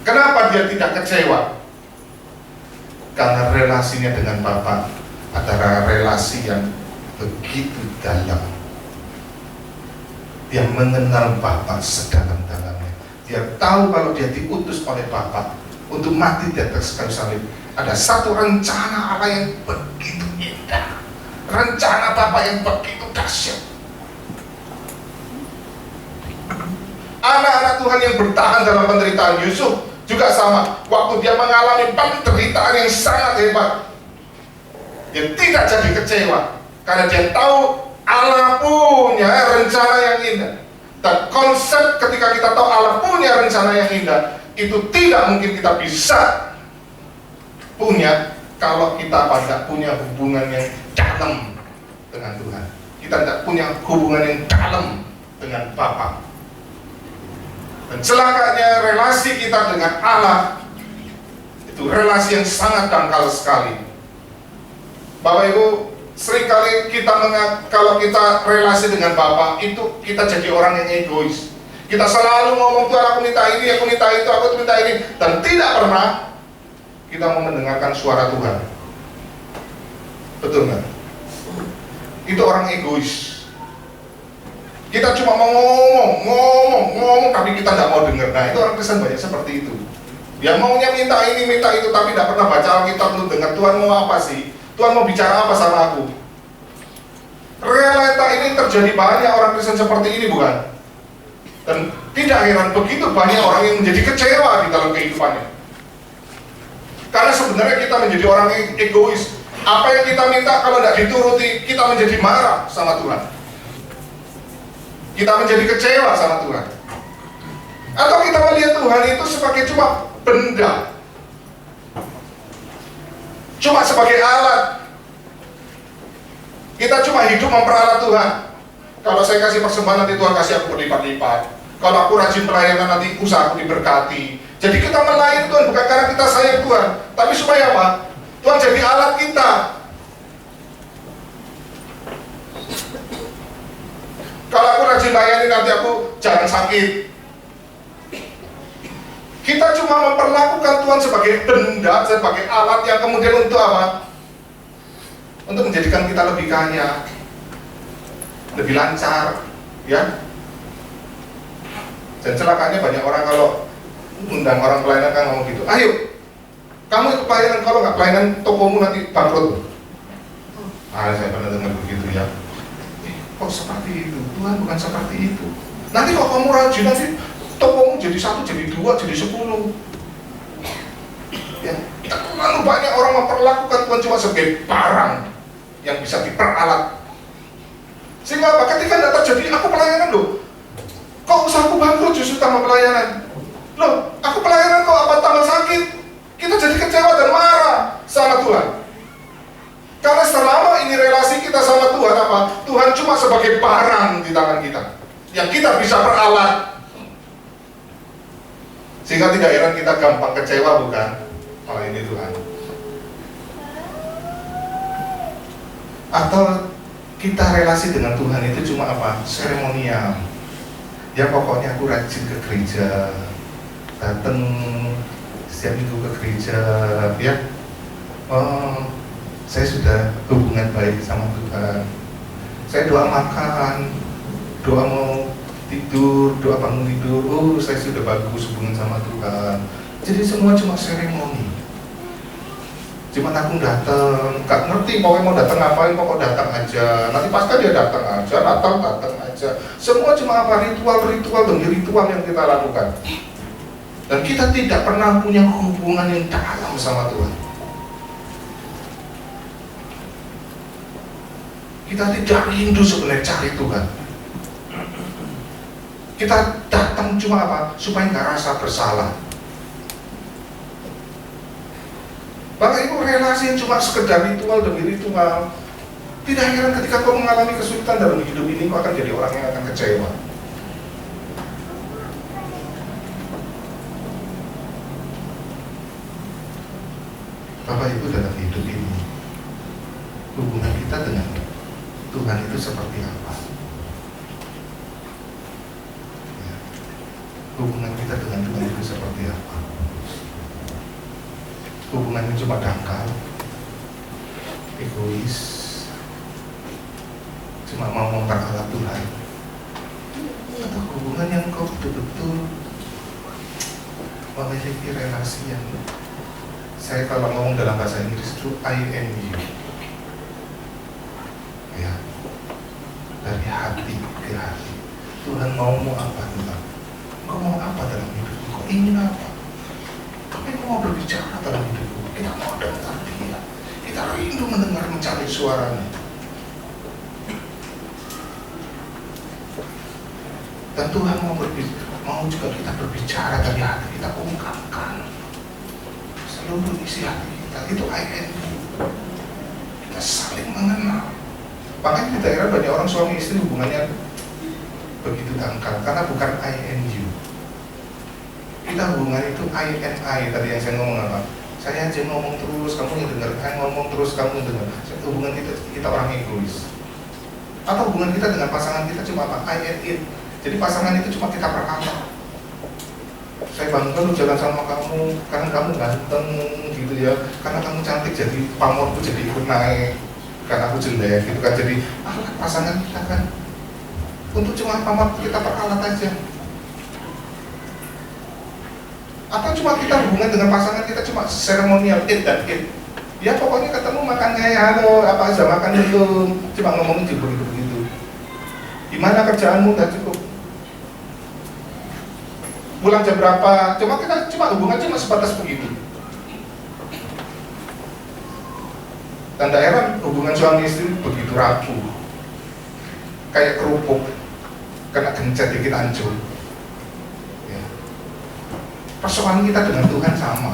Kenapa dia tidak kecewa? Karena relasinya dengan Bapa adalah relasi yang begitu dalam. Dia mengenal Bapa sedalam-dalamnya. Dia tahu kalau dia diutus oleh Bapa untuk mati di atas kayu salib, ada satu rencana Allah yang begitu indah, rencana Bapa yang begitu dahsyat. Anak-anak Tuhan yang bertahan dalam penderitaan, Yusuf juga sama. Waktu dia mengalami penderitaan yang sangat hebat, dia tidak jadi kecewa karena dia tahu Allah punya rencana yang indah. Dan konsep ketika kita tahu Allah punya rencana yang indah, itu tidak mungkin kita bisa punya kalau kita tidak punya hubungan yang dalam dengan Tuhan. Kita tidak punya hubungan yang dalam dengan Bapa. Dan celakanya relasi kita dengan Allah itu relasi yang sangat dangkal sekali. Bapak Ibu, seringkali kita kalau kita relasi dengan Bapa itu kita jadi orang yang egois. Kita selalu ngomong, Tuhan aku minta ini, aku minta itu, aku minta ini, dan tidak pernah kita mau mendengarkan suara Tuhan. Betul nggak? Itu orang egois. Kita cuma mau ngomong, tapi kita nggak mau dengar. Nah, itu orang Kristen banyak seperti itu. Dia maunya minta ini, minta itu, tapi tidak pernah baca Alkitab untuk dengar Tuhan mau apa sih? Tuhan mau bicara apa sama aku? Realita ini terjadi banyak orang Kristen seperti ini, bukan? Dan tidak heran begitu banyak orang yang menjadi kecewa di dalam kehidupannya. Karena sebenarnya kita menjadi orang yang egois. Apa yang kita minta kalau tidak dituruti, kita menjadi marah sama Tuhan. Kita menjadi kecewa sama Tuhan. Atau kita melihat Tuhan itu sebagai cuma benda, cuma sebagai alat. Kita cuma hidup memperalat Tuhan. Kalau saya kasih persembahan, nanti Tuhan kasih aku berlipat-lipat. Kalau aku rajin pelayanan, nanti usahaku diberkati. Jadi kita melayani Tuhan bukan karena kita sayang Tuhan, tapi supaya apa? Tuhan jadi alat kita. Kalau aku rajin layani, nanti aku jangan sakit. Kita cuma memperlakukan Tuhan sebagai benda, sebagai alat yang kemudian untuk apa? Untuk menjadikan kita lebih kaya, lebih lancar, ya. Dan celakanya banyak orang kalau undang orang pelayanan kan ngomong gitu, ayo kamu ikut pelayanan, kalau nggak pelayanan tokomu nanti bangkrut. Saya pernah dengar begitu ya. Kok seperti itu? Tuhan bukan seperti itu. Nanti kalau kamu rajin, nanti tokomu jadi 1, jadi 2, jadi 10. Ya, terlalu banyak orang memperlakukan Tuhan cuma sebagai barang yang bisa diperalat. Sehingga apa? Ketika tidak terjadi, aku pelayanan loh. Kok usahaku bangkrut justru tambah pelayanan? Loh, aku pelayanan kok apa tambah sakit? Kita jadi kecewa dan marah sama Tuhan. Karena selama ini relasi kita sama Tuhan apa? Tuhan cuma sebagai barang di tangan kita yang kita bisa peralat. Sehingga tidak heran kita gampang kecewa, bukan? Kalau ini Tuhan. Atau kita relasi dengan Tuhan itu cuma apa? Seremonial. Ya pokoknya aku rajin ke gereja, datang setiap minggu ke gereja, ya. Saya sudah hubungan baik sama Tuhan. Saya doa makan, doa mau tidur, doa bangun tidur. Saya sudah bagus hubungan sama Tuhan. Jadi semua cuma seremoni. Cuma aku datang, gak ngerti pokoknya mau datang ngapain, pokok datang aja. Nanti pasca dia datang aja, datang aja. Semua cuma apa? Ritual demi ritual yang kita lakukan. Dan kita tidak pernah punya hubungan yang dalam sama Tuhan. Kita tidak rindu sebenarnya cari Tuhan. Kita datang cuma apa? Supaya nggak rasa bersalah. Bahkan itu relasi yang cuma sekedar ritual demi ritual. Tidak heran ketika kau mengalami kesulitan dalam hidup ini, kau akan jadi orang yang akan kecewa. Bapak Ibu, dalam hidup ini, hubungan kita dengan Tuhan itu seperti apa? Ya. Hubungan kita dengan Tuhan itu seperti apa? Hubungannya cuma dangkal, egois, cuma mau memperalat Tuhan, atau hubungan yang kau betul-betul memiliki relasi yang, saya kalau ngomong dalam bahasa Inggris itu I and you, ya, dari hati ke hati. Tuhan maumu apa Tuhan? Kau mau apa dalam hidupku? Kau ingin apa? Tapi kau mau berbicara dalam hidupku. Kita mau dengar dia. Kita rindu mendengar, mencari suaranya. Dan Tuhan mau juga kita berbicara dari hati kita, ungkapkan seluruh isi hati kita. Itu I and you. Kita saling mengenal. Makanya di daerah banyak orang suami istri hubungannya begitu dangkal, karena bukan I and you. Kita hubungan itu I and I. Tadi yang saya ngomong apa? Saya aja ngomong terus, kamu yang dengar. Saya ngomong terus, kamu yang dengar. Hubungan kita orang egois. Atau hubungan kita dengan pasangan kita cuma apa? I and it. Jadi pasangan itu cuma kita perkata. Saya bangga lu jalan sama kamu karena kamu ganteng gitu ya, karena kamu cantik jadi pamorku jadi ikut naik, karena aku jelek gitu kan. Jadi pasangan kita kan untuk cuma pamor kita peralat aja. Atau cuma kita hubungan dengan pasangan kita cuma seremonial, it dan it. Ya pokoknya ketemu makan kayak halo apa aja, makan belum, cuma ngomongin begitu. Gimana kerjaanmu, udah cukup? Pulang jam berapa? Kita cuma hubungan cuma sebatas begitu. Tanda heran hubungan suami istri begitu rapuh, kayak kerupuk kena gencet dikit hancur. Ya. Persoalan kita dengan Tuhan sama.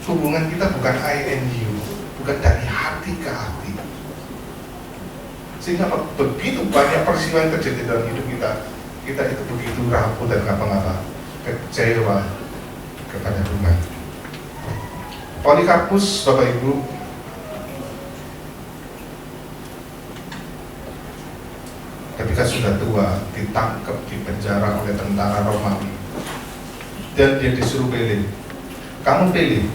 Hubungan kita bukan I and you, bukan dari hati ke hati. Sehingga begitu banyak peristiwa yang terjadi dalam hidup kita itu begitu rapuh dan ngapa-ngapa, kecewa kepada Tuhan. Polikarpus, Bapak Ibu, ketika sudah tua ditangkap di penjara oleh tentara Romawi dan dia disuruh pilih, kamu pilih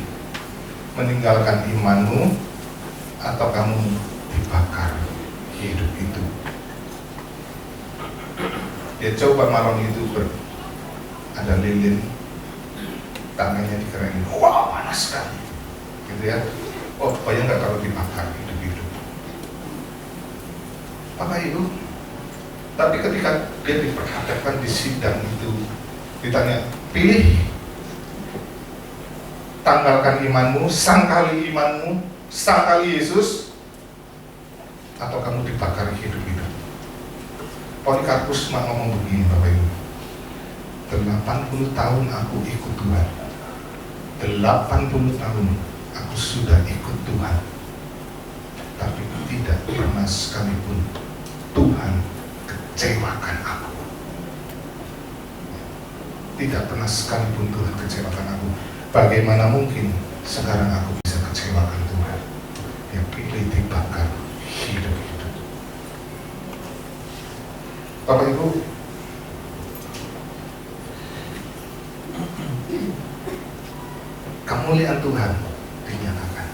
meninggalkan imanmu atau kamu dibakar hidup itu. Dia coba malam itu ada lilin, tangannya dikeringin, wah panas sekali, gitu ya. Oh, bayang nggak kalau dibakar hidup-hidup? Bapak Ibu, tapi ketika dia diperhadapkan di sidang itu, ditanya, pilih, tanggalkan imanmu, sangkali imanmu, sangkali Yesus, atau kamu dibakar hidup-hidup. Polikarpus mah ngomong begini, Bapak Ibu, 80 tahun aku ikut Tuhan, 80 tahun aku sudah ikut Tuhan, tapi tidak pernah sekalipun Tuhan kecewakan aku. Tidak pernah sekalipun Tuhan kecewakan aku. Bagaimana mungkin sekarang aku bisa kecewakan Tuhan? Yang pilih dibakar hidup-hidup. Bapak Ibu, kemuliaan Tuhan dinyatakan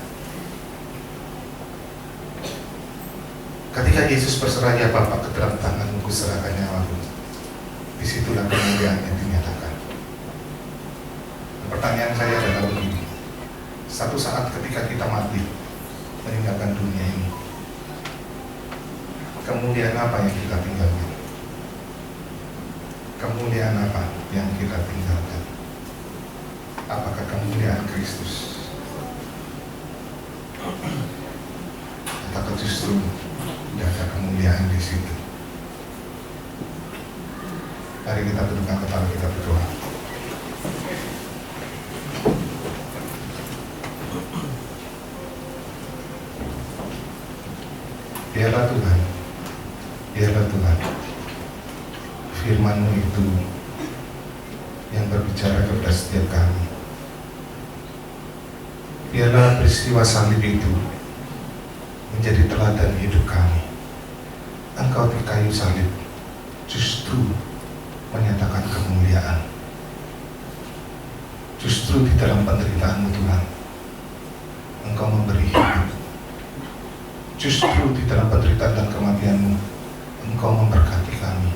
ketika Yesus berserah, ya Bapa, ke dalam tanganmu kuserahkan nyawaku. Disitulah kemuliaannya dinyatakan. Pertanyaan saya adalah begini, satu saat ketika kita mati meninggalkan dunia ini, kemuliaan apa yang kita tinggalkan? Kemuliaan apa yang kita tinggalkan? Apakah kemuliaan Kristus? Atau justru tidak ada kemuliaan di situ? Mari kita tundukkan kepala kita berdoa. Biarlah Tuhan, firman-Mu itu yang berbicara kepada setiap kami. Biarlah peristiwa salib itu menjadi teladan hidup kami. Engkau di kayu salib justru menyatakan kemuliaan. Justru di dalam penderitaan-Mu Tuhan, Engkau memberi hidup. Justru di dalam penderitaan dan kematian-Mu, Engkau memberkati kami.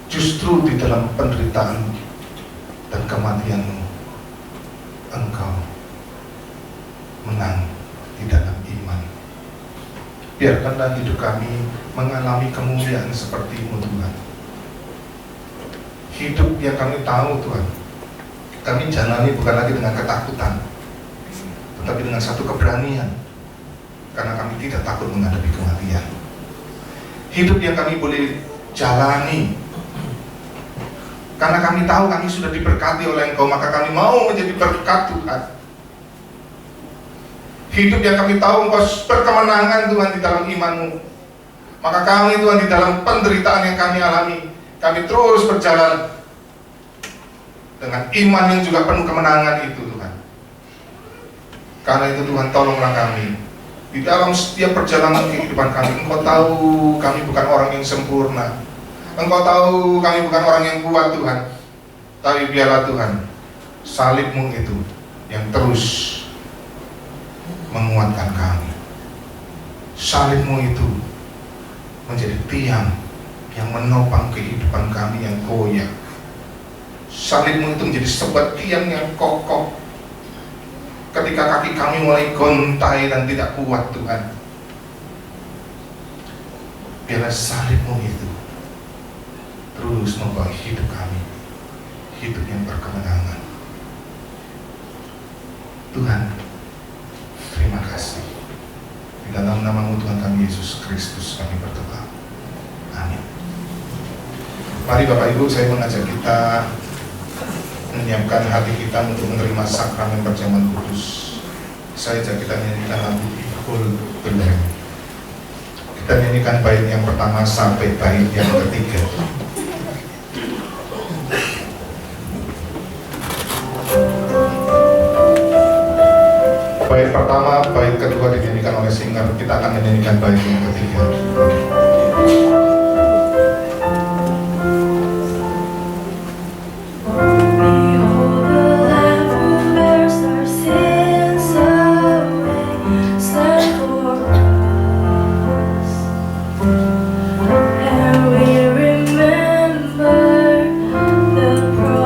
Justru di dalam penderitaan dan kematian-Mu, Engkau menang di dalam iman. Biarkanlah hidup kami mengalami kemuliaan seperti-Mu Tuhan. Hidup yang kami tahu Tuhan, kami jalani bukan lagi dengan ketakutan, tetapi dengan satu keberanian, karena kami tidak takut menghadapi kematian. Hidup yang kami boleh jalani karena kami tahu kami sudah diberkati oleh Engkau, maka kami mau menjadi berkat Tuhan. Hidup yang kami tahu Engkau berkemenangan Tuhan di dalam iman-Mu, maka kami Tuhan di dalam penderitaan yang kami alami, kami terus berjalan dengan iman yang juga penuh kemenangan itu Tuhan. Karena itu Tuhan, tolonglah kami di dalam setiap perjalanan kehidupan kami. Engkau tahu kami bukan orang yang sempurna, Engkau tahu kami bukan orang yang kuat Tuhan, tapi biarlah Tuhan salib-Mu itu yang terus menguatkan kami. Salib-Mu itu menjadi tiang yang menopang kehidupan kami yang goyah. Salib-Mu itu menjadi sebuah tiang yang kokoh ketika kaki kami mulai gontai dan tidak kuat Tuhan. Biarlah salib-Mu itu terus membawa hidup kami, hidup yang berkemenangan. Tuhan, terima kasih. Di dalam nama-Mu Tuhan kami Yesus Kristus kami berdoa. Amin. Mari Bapak Ibu, saya mengajak kita menyiapkan hati kita untuk menerima sakramen perjamuan kudus. Saya ajak kita nyanyikan lagu Ikul Beleng. Kita nyanyikan bait yang pertama sampai bait yang ketiga. Bait pertama, bait kedua dinyanyikan oleh singer. Kita akan menyanyikan bait yang ketiga. And we remember the cross.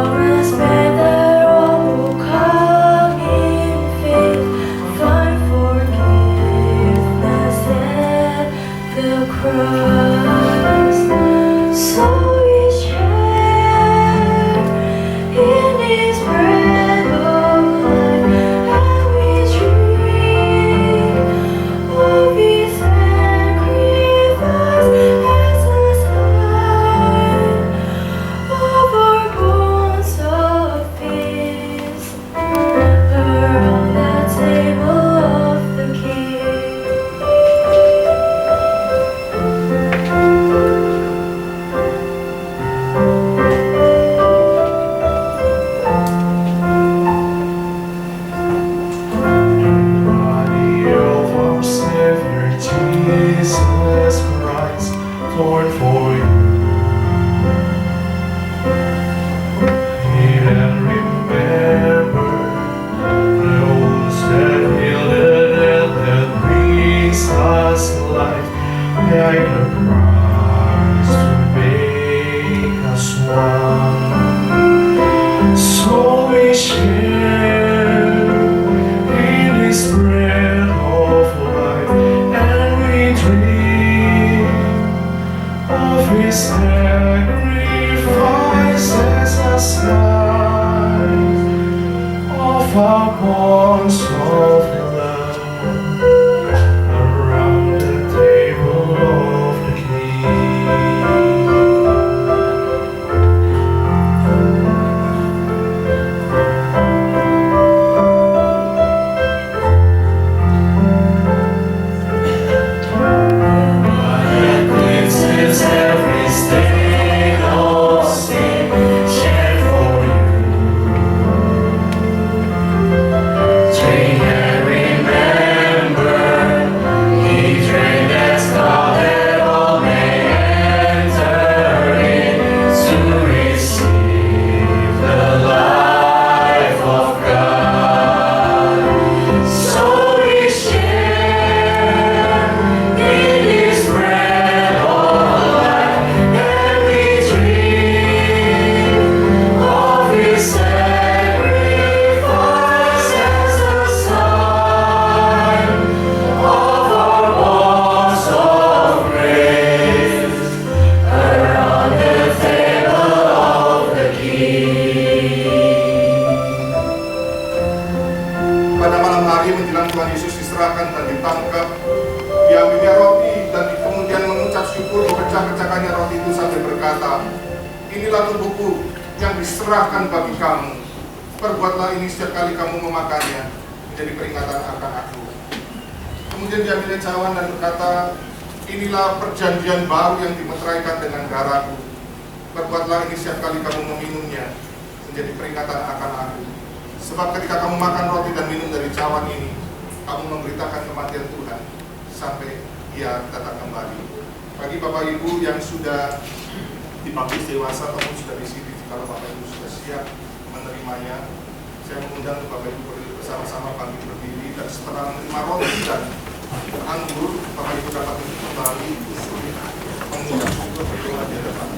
ditangkap, diambilnya roti dan kemudian mengucap syukur, dipecah-pecahkannya roti itu sambil berkata, inilah tubuhku yang diserahkan bagi kamu. Perbuatlah ini setiap kali kamu memakannya, menjadi peringatan akan aku. Kemudian diambilnya cawan dan berkata, inilah perjanjian baru yang dimeteraikan dengan darahku. Perbuatlah ini setiap kali kamu meminumnya, menjadi peringatan akan aku. Sebab ketika kamu makan roti dan minum dari cawan ini, kamu memberitakan kematian Tuhan sampai Ia datang kembali. Bagi Bapak Ibu yang sudah dibaptis dewasa ataupun sudah di sini, kalau Bapak Ibu sudah siap menerimanya, saya mengundang Bapak Ibu bersama-sama bangkit berdiri, dan setelah menerima roti dan anggur, Bapak Ibu dapat kembali usul mengucap syukur berdoa di hadapan.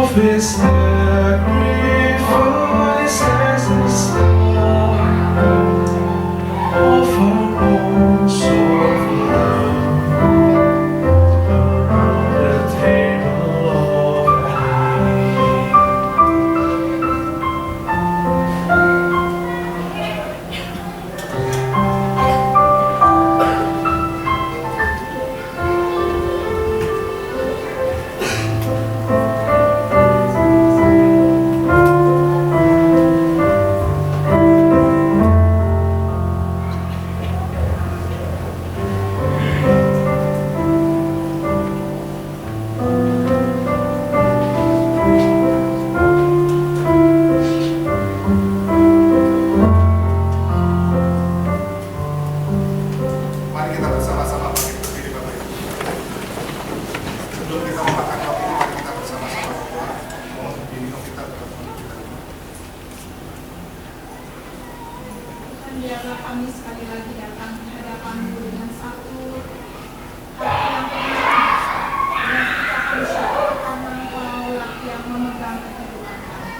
of His sacrifice as a sign of our bonds of love around the table of life. Mari kita bersama-sama berdiri Bapak Ibu. Sebelum kita memakan roti, mari kita bersama-sama berdoa. Mohon bimbing kita dalam hidup kita. Tuhan, biarlah kami sekali lagi datang di hadapan-Mu dengan satu hati yang tenang, dan kita akan bersyukur karena Engkaulah yang memegang kehidupan kami.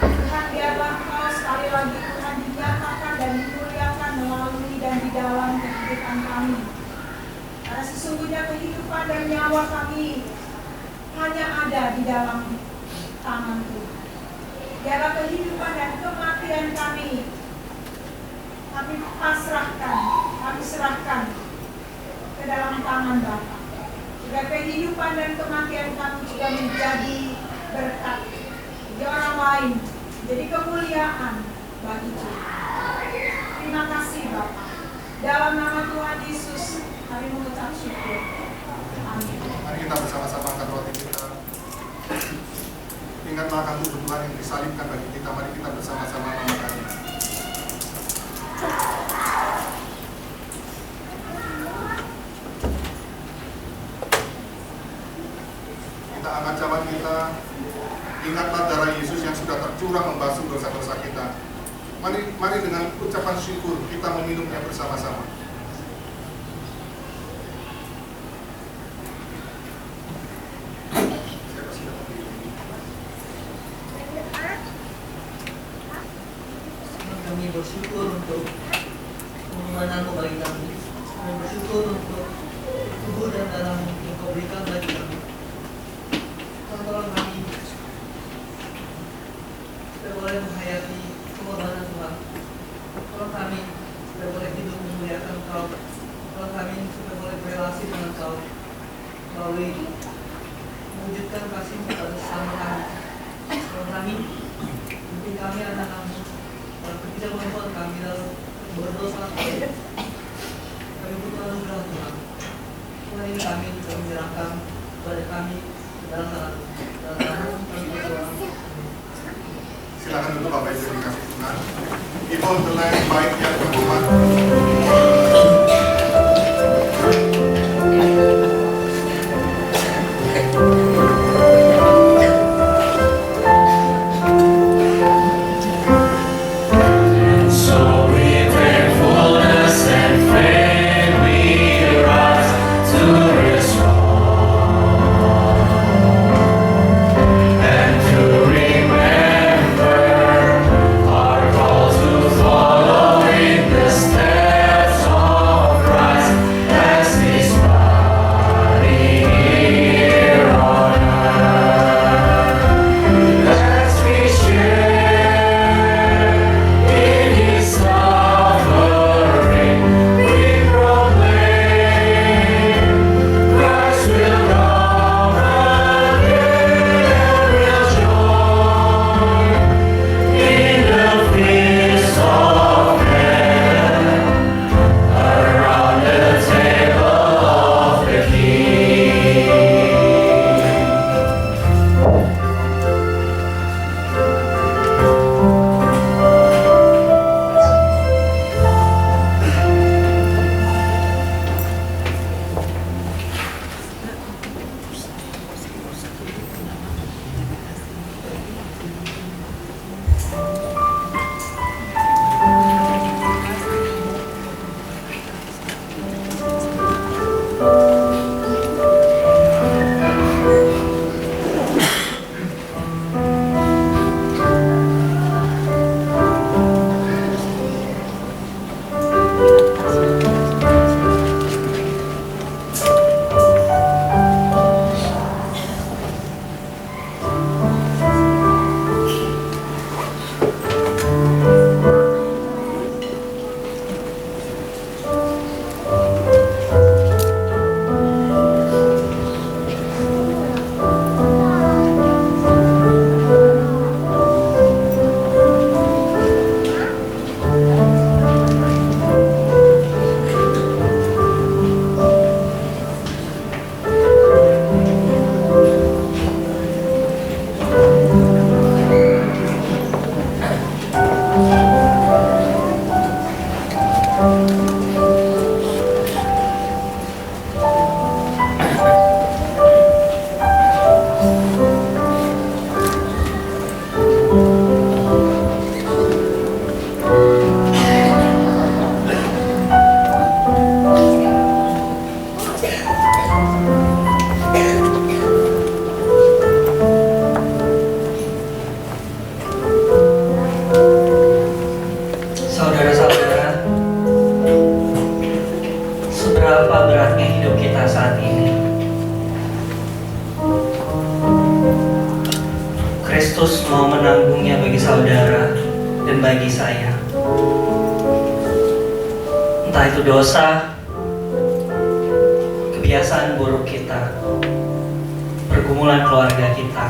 Tuhan, biarlah Engkau sekali lagi Tuhan dinyatakan dan dimuliakan melalui dan di dalam kehidupan kami. Karena sesungguhnya kehidupan dan nyawa kami hanya ada di dalam tangan Tuhan. Biarlah kehidupan dan kematian kami pasrahkan, kami serahkan ke dalam tangan Bapa. Juga kehidupan dan kematian kami juga menjadi berkat bagi orang lain, menjadi kemuliaan bagi Tuhan. Terima kasih Bapa. Dalam nama Tuhan Yesus, kami mengucap syukur. Amin. Mari kita bersama-sama angkat roti kita. Ingatlah akan tubuh Tuhan yang disalibkan bagi kita. Mari kita bersama-sama memakannya. Kita angkat cawan kita. Ingatlah darah Yesus yang sudah tercurah membasuh dosa-dosa kita. Mari dengan ucapan syukur kita meminumnya bersama-sama. Kami bersyukur untuk pengorbanan-Mu bagi kami. Kami bersyukur untuk tubuh dan darah yang Kau berikan bagi kami. Tolong kami supaya boleh menghayati pengorbanan Tuhan. Tolong kami supaya boleh hidup memuliakan Kau. Tolong kami supaya boleh berrelasi dengan Kau melalui mewujudkan kasih-Mu pada sesama kami. Tolong kami, mungkin kami anak-anak-Mu tidak membuat kami lalu berdosa. Kami butuh anugerah Tuhan. Tuhan ini kami juga menyerahkan kepada kami dalam tangan kami berdoa. Silakan duduk Bapak Ibu yang dikasih Tuhan. Behold the Lamb baik yang terhormat. Our call to follow in the steps Kristus mau menanggungnya bagi saudara dan bagi saya. Entah itu dosa, kebiasaan buruk kita, pergumulan keluarga kita,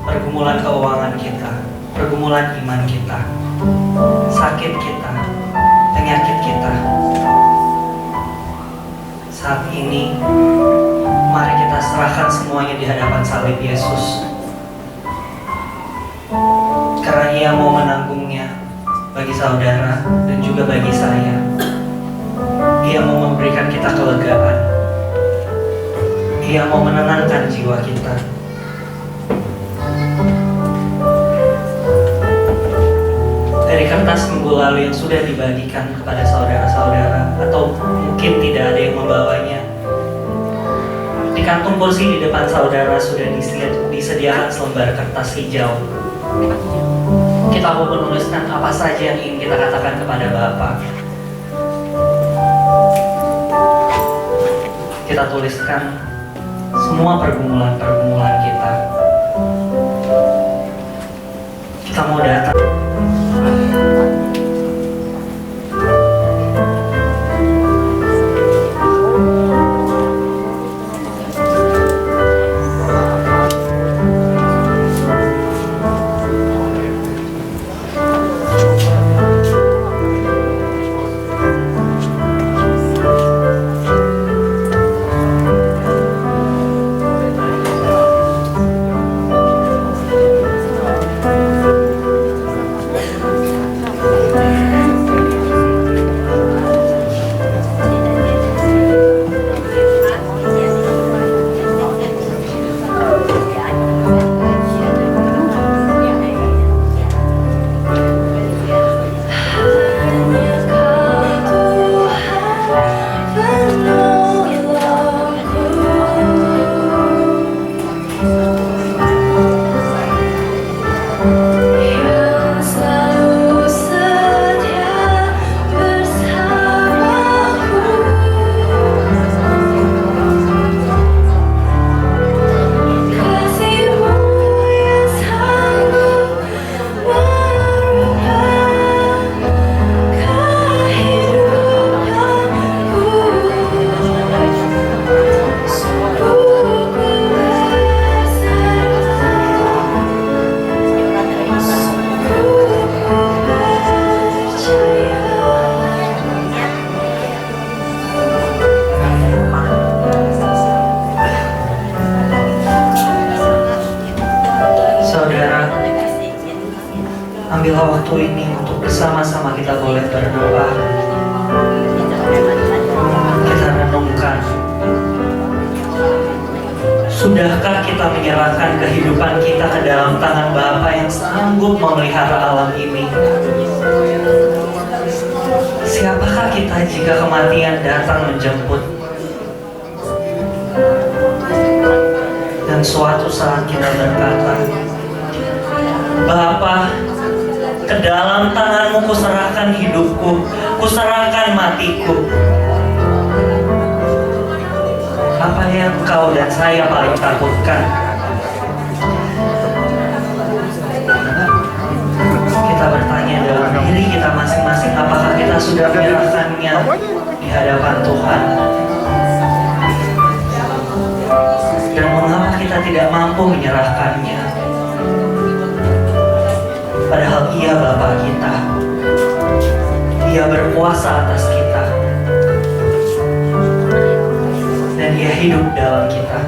pergumulan keuangan kita, pergumulan iman kita, sakit kita, penyakit kita. Saat ini, mari kita serahkan semuanya di hadapan salib Yesus. Karena Ia mau menanggungnya bagi saudara dan juga bagi saya. Ia mau memberikan kita kelegaan. Ia mau menenangkan jiwa kita. Dari kertas minggu lalu yang sudah dibagikan kepada saudara-saudara, atau mungkin tidak ada yang membawanya, di kantung kursi di depan saudara sudah disediakan selembar kertas hijau. Kita mau menuliskan apa saja yang ingin kita katakan kepada Bapa. Kita tuliskan semua pergumulan-pergumulan kita. Kita mau datang. Ambillah waktu ini untuk bersama-sama kita boleh berdoa. Kita renungkan, sudahkah kita menyerahkan kehidupan kita ke dalam tangan Bapa yang sanggup memelihara alam ini? Siapakah kita jika kematian datang menjemput? Dan suatu saat kita berkata, Bapa, ke dalam tangan-Mu kuserahkan hidupku, kuserahkan matiku. Apa yang Kau dan saya paling takutkan? Kita bertanya dalam diri kita masing-masing, apakah kita sudah menyerahkannya di hadapan Tuhan? Dan mengapa kita tidak mampu menyerahkannya? Padahal Ia Bapa kita, Ia berkuasa atas kita, dan Ia hidup dalam kita.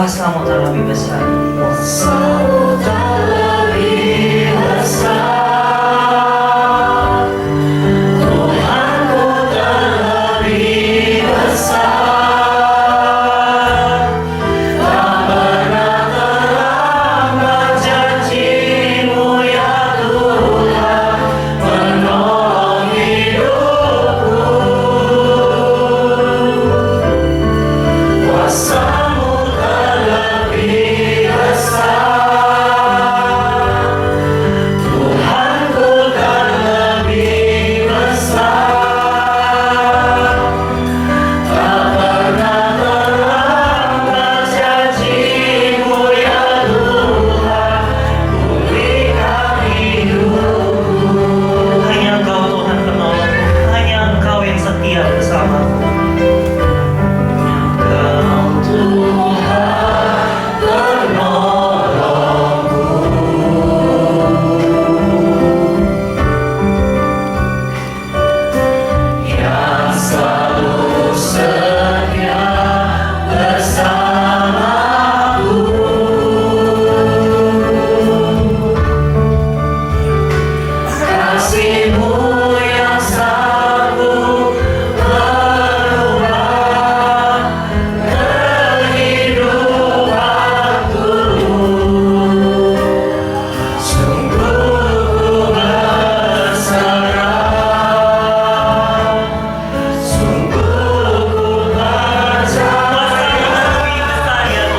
Kuasamu terlebih besar. Kuasamu terlebih besar, Tuhanku terlebih besar. Tak pernah terlambat janji-Mu ya Tuhan, menolong hidupku. Kuasa-Mu terlebih besar, Tuhanku terlebih besar. Tak pernah terlambat janji-Mu ya Tuhan, pulihkan hidupku. Hanya Engkau Tuhan penolongku, hanya Engkau yang setia bersamaku. Engkau Tuhan penolongku, yang selalu setia bersamaku. Kasih-Mu yang sanggup merubah kehidupanku. Sungguh ku berserah, sungguh ku percaya.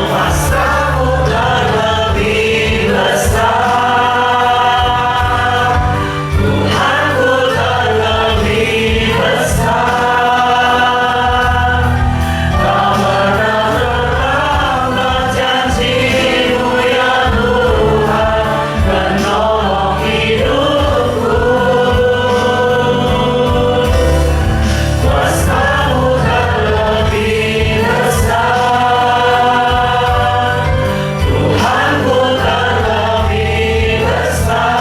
Kuasa-Mu terlebih besar, Tuhanku terlebih besar. Tak pernah terlambat janji-Mu ya Tuhan, menolong hidupku. Kuasa-Mu terlebih besar, Tuhanku terlebih besar.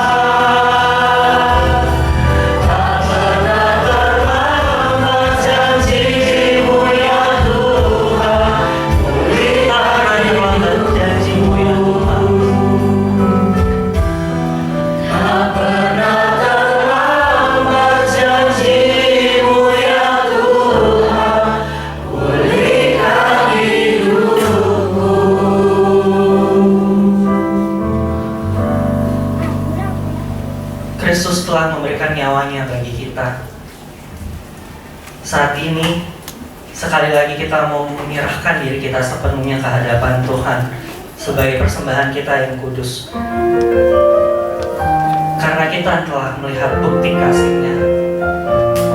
Tak pernah terlambat janji-Mu ya Tuhan, pulihkan janji-Mu ya Tuhan. Tak pernah terlambat janji-Mu ya Tuhan, pulihkan hidupku. Kristus telah memberikan nyawanya bagi kita. Saat ini, sekali lagi kita mau menyerahkan diri kita sepenuhnya ke hadapan Tuhan sebagai persembahan kita yang kudus. Karena kita telah melihat bukti kasih-Nya.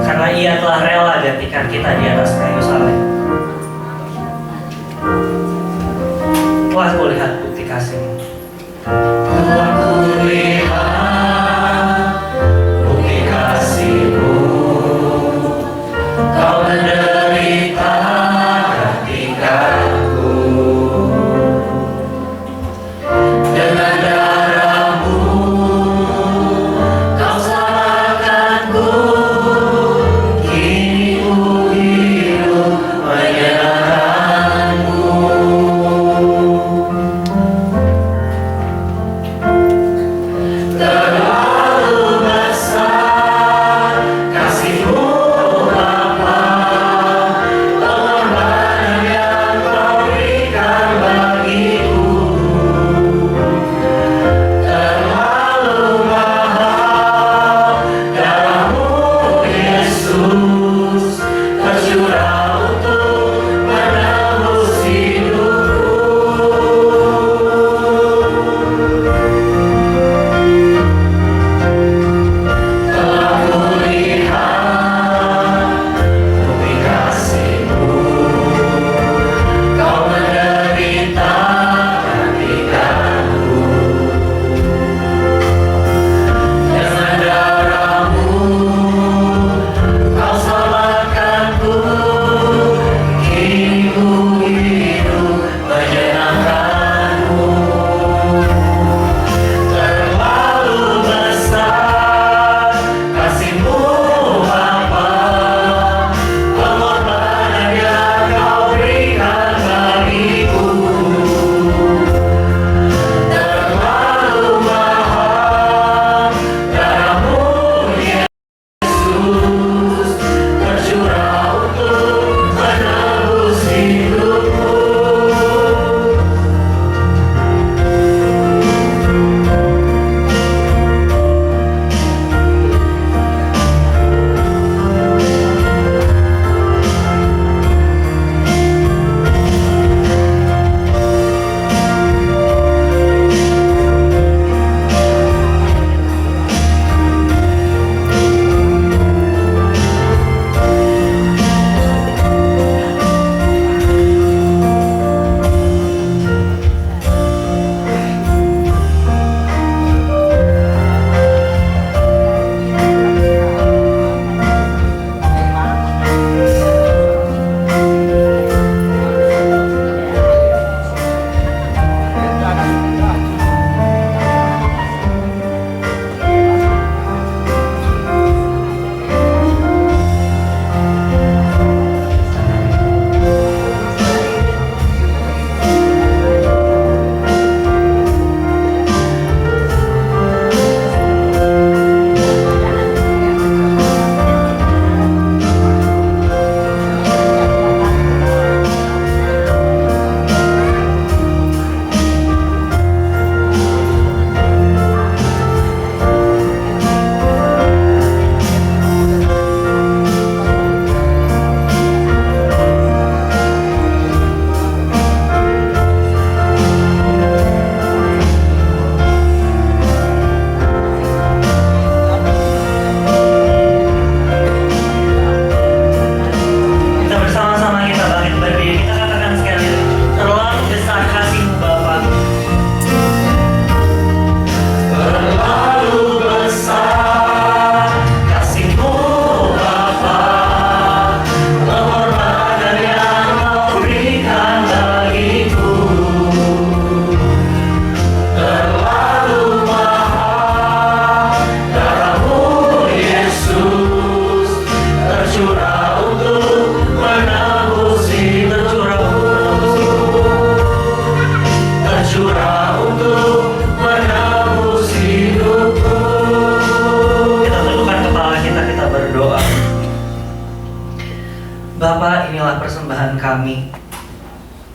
Karena Ia telah rela gantikan kita di atas kayu salib. Telah kulihat bukti kasih-Mu. Telah kulihat bukti kasih-Mu, Kau menderita gantikanku. Dengan darah-Mu Kau selamatkanku. Kini ku hidup menyenangkan-Mu.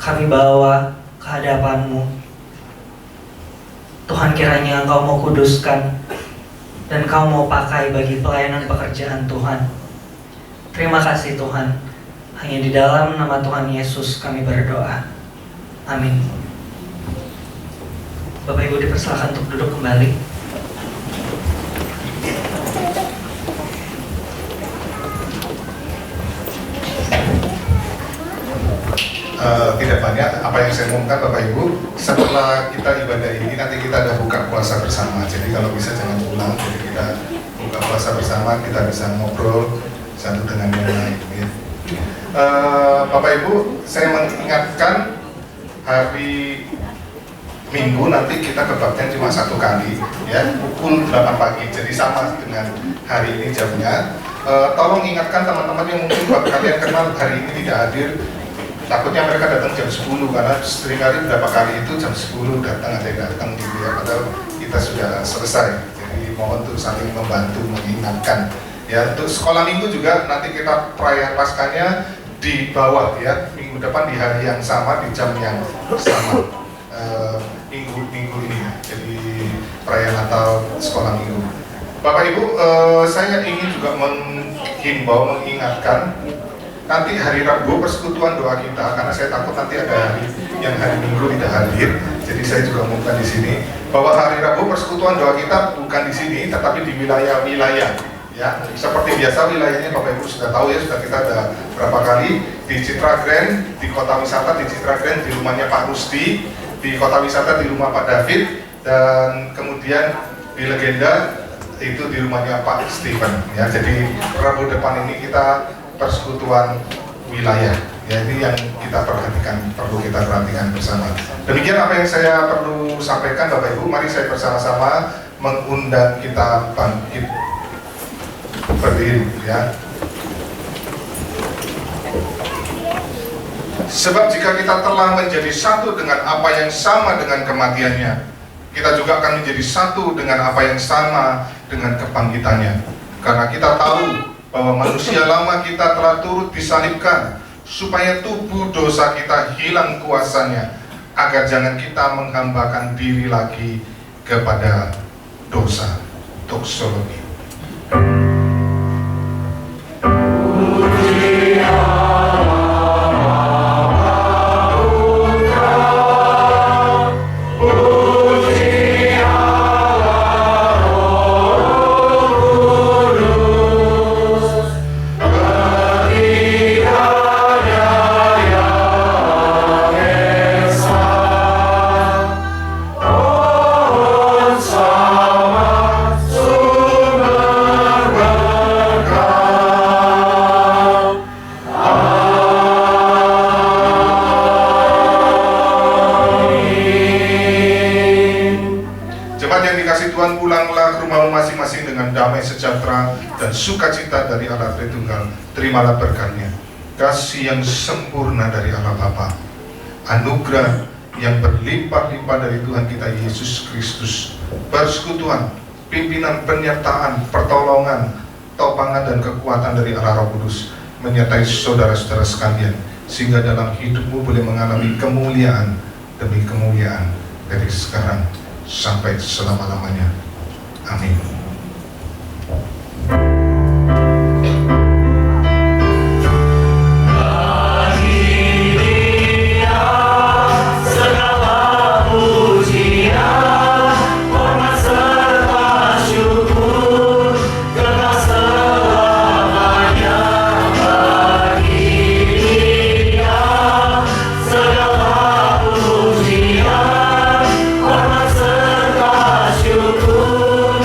kami bawa ke hadapan-Mu. Tuhan, kiranya Engkau mau kuduskan dan Kau mau pakai bagi pelayanan pekerjaan Tuhan. Terima kasih Tuhan. Hanya di dalam nama Tuhan Yesus kami berdoa. Amin. Bapak Ibu dipersilakan untuk duduk kembali. Tidak banyak apa yang saya umumkan Bapak Ibu. Setelah kita ibadah ini nanti kita ada buka puasa bersama. Jadi kalau bisa jangan pulang. Jadi kita buka puasa bersama, kita bisa ngobrol satu dengan yang lain. Ya. Bapak Ibu, saya mengingatkan hari Minggu nanti kita kebaktian cuma satu kali, ya, pukul 8 pagi. Jadi sama dengan hari ini jamnya. Tolong ingatkan teman-teman yang mungkin buat kalian kenal hari ini tidak hadir. Takutnya mereka datang jam 10 karena seringkali berapa kali itu jam 10 datang ada yang datang gitu ya, padahal kita sudah selesai. Jadi mohon untuk saling membantu mengingatkan. Ya, untuk sekolah minggu juga nanti kita perayaan paskanya di bawah ya, minggu depan di hari yang sama di jam yang sama. Minggu ini ya. Jadi perayaan Natal sekolah minggu. Bapak Ibu, saya ingin juga menghimbau, mengingatkan nanti hari Rabu persekutuan doa kita, karena saya takut nanti ada hari Minggu tidak hadir. Jadi saya juga umumkan di sini bahwa hari Rabu persekutuan doa kita bukan di sini, tetapi di wilayah-wilayah. Ya, seperti biasa wilayahnya Bapak Ibu sudah tahu ya, sudah kita ada berapa kali di Citra Grand, di kota wisata di Citra Grand, di rumahnya Pak Rusdi, di kota wisata di rumah Pak David, dan kemudian di Legenda itu di rumahnya Pak Steven. Ya, jadi Rabu depan ini kita persekutuan wilayah. Ya, ini yang kita perhatikan, perlu kita perhatikan bersama. Demikian apa yang saya perlu sampaikan Bapak Ibu. Mari saya bersama-sama mengundang kita bangkit berdiri ya. Sebab jika kita telah menjadi satu dengan apa yang sama dengan kematiannya, kita juga akan menjadi satu dengan apa yang sama dengan kebangkitannya. Karena kita tahu bahwa manusia lama kita telah turut disalibkan supaya tubuh dosa kita hilang kuasanya, agar jangan kita menghambakan diri lagi kepada dosa. Doksologi. Damai sejahtera dan sukacita dari Allah Tritunggal. Terimalah berkatnya, kasih yang sempurna dari Allah Bapa, anugerah yang berlimpah-limpah dari Tuhan kita Yesus Kristus, persekutuan, pimpinan, penyertaan, pertolongan, topangan dan kekuatan dari Allah Roh Kudus menyertai saudara-saudara sekalian, sehingga dalam hidupmu boleh mengalami kemuliaan demi kemuliaan dari sekarang sampai selama-lamanya. Amin. Syukur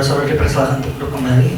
Saudara-saudara dipersilakan untuk duduk kembali.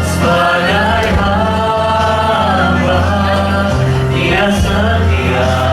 Sebagai hamba, Dia setia.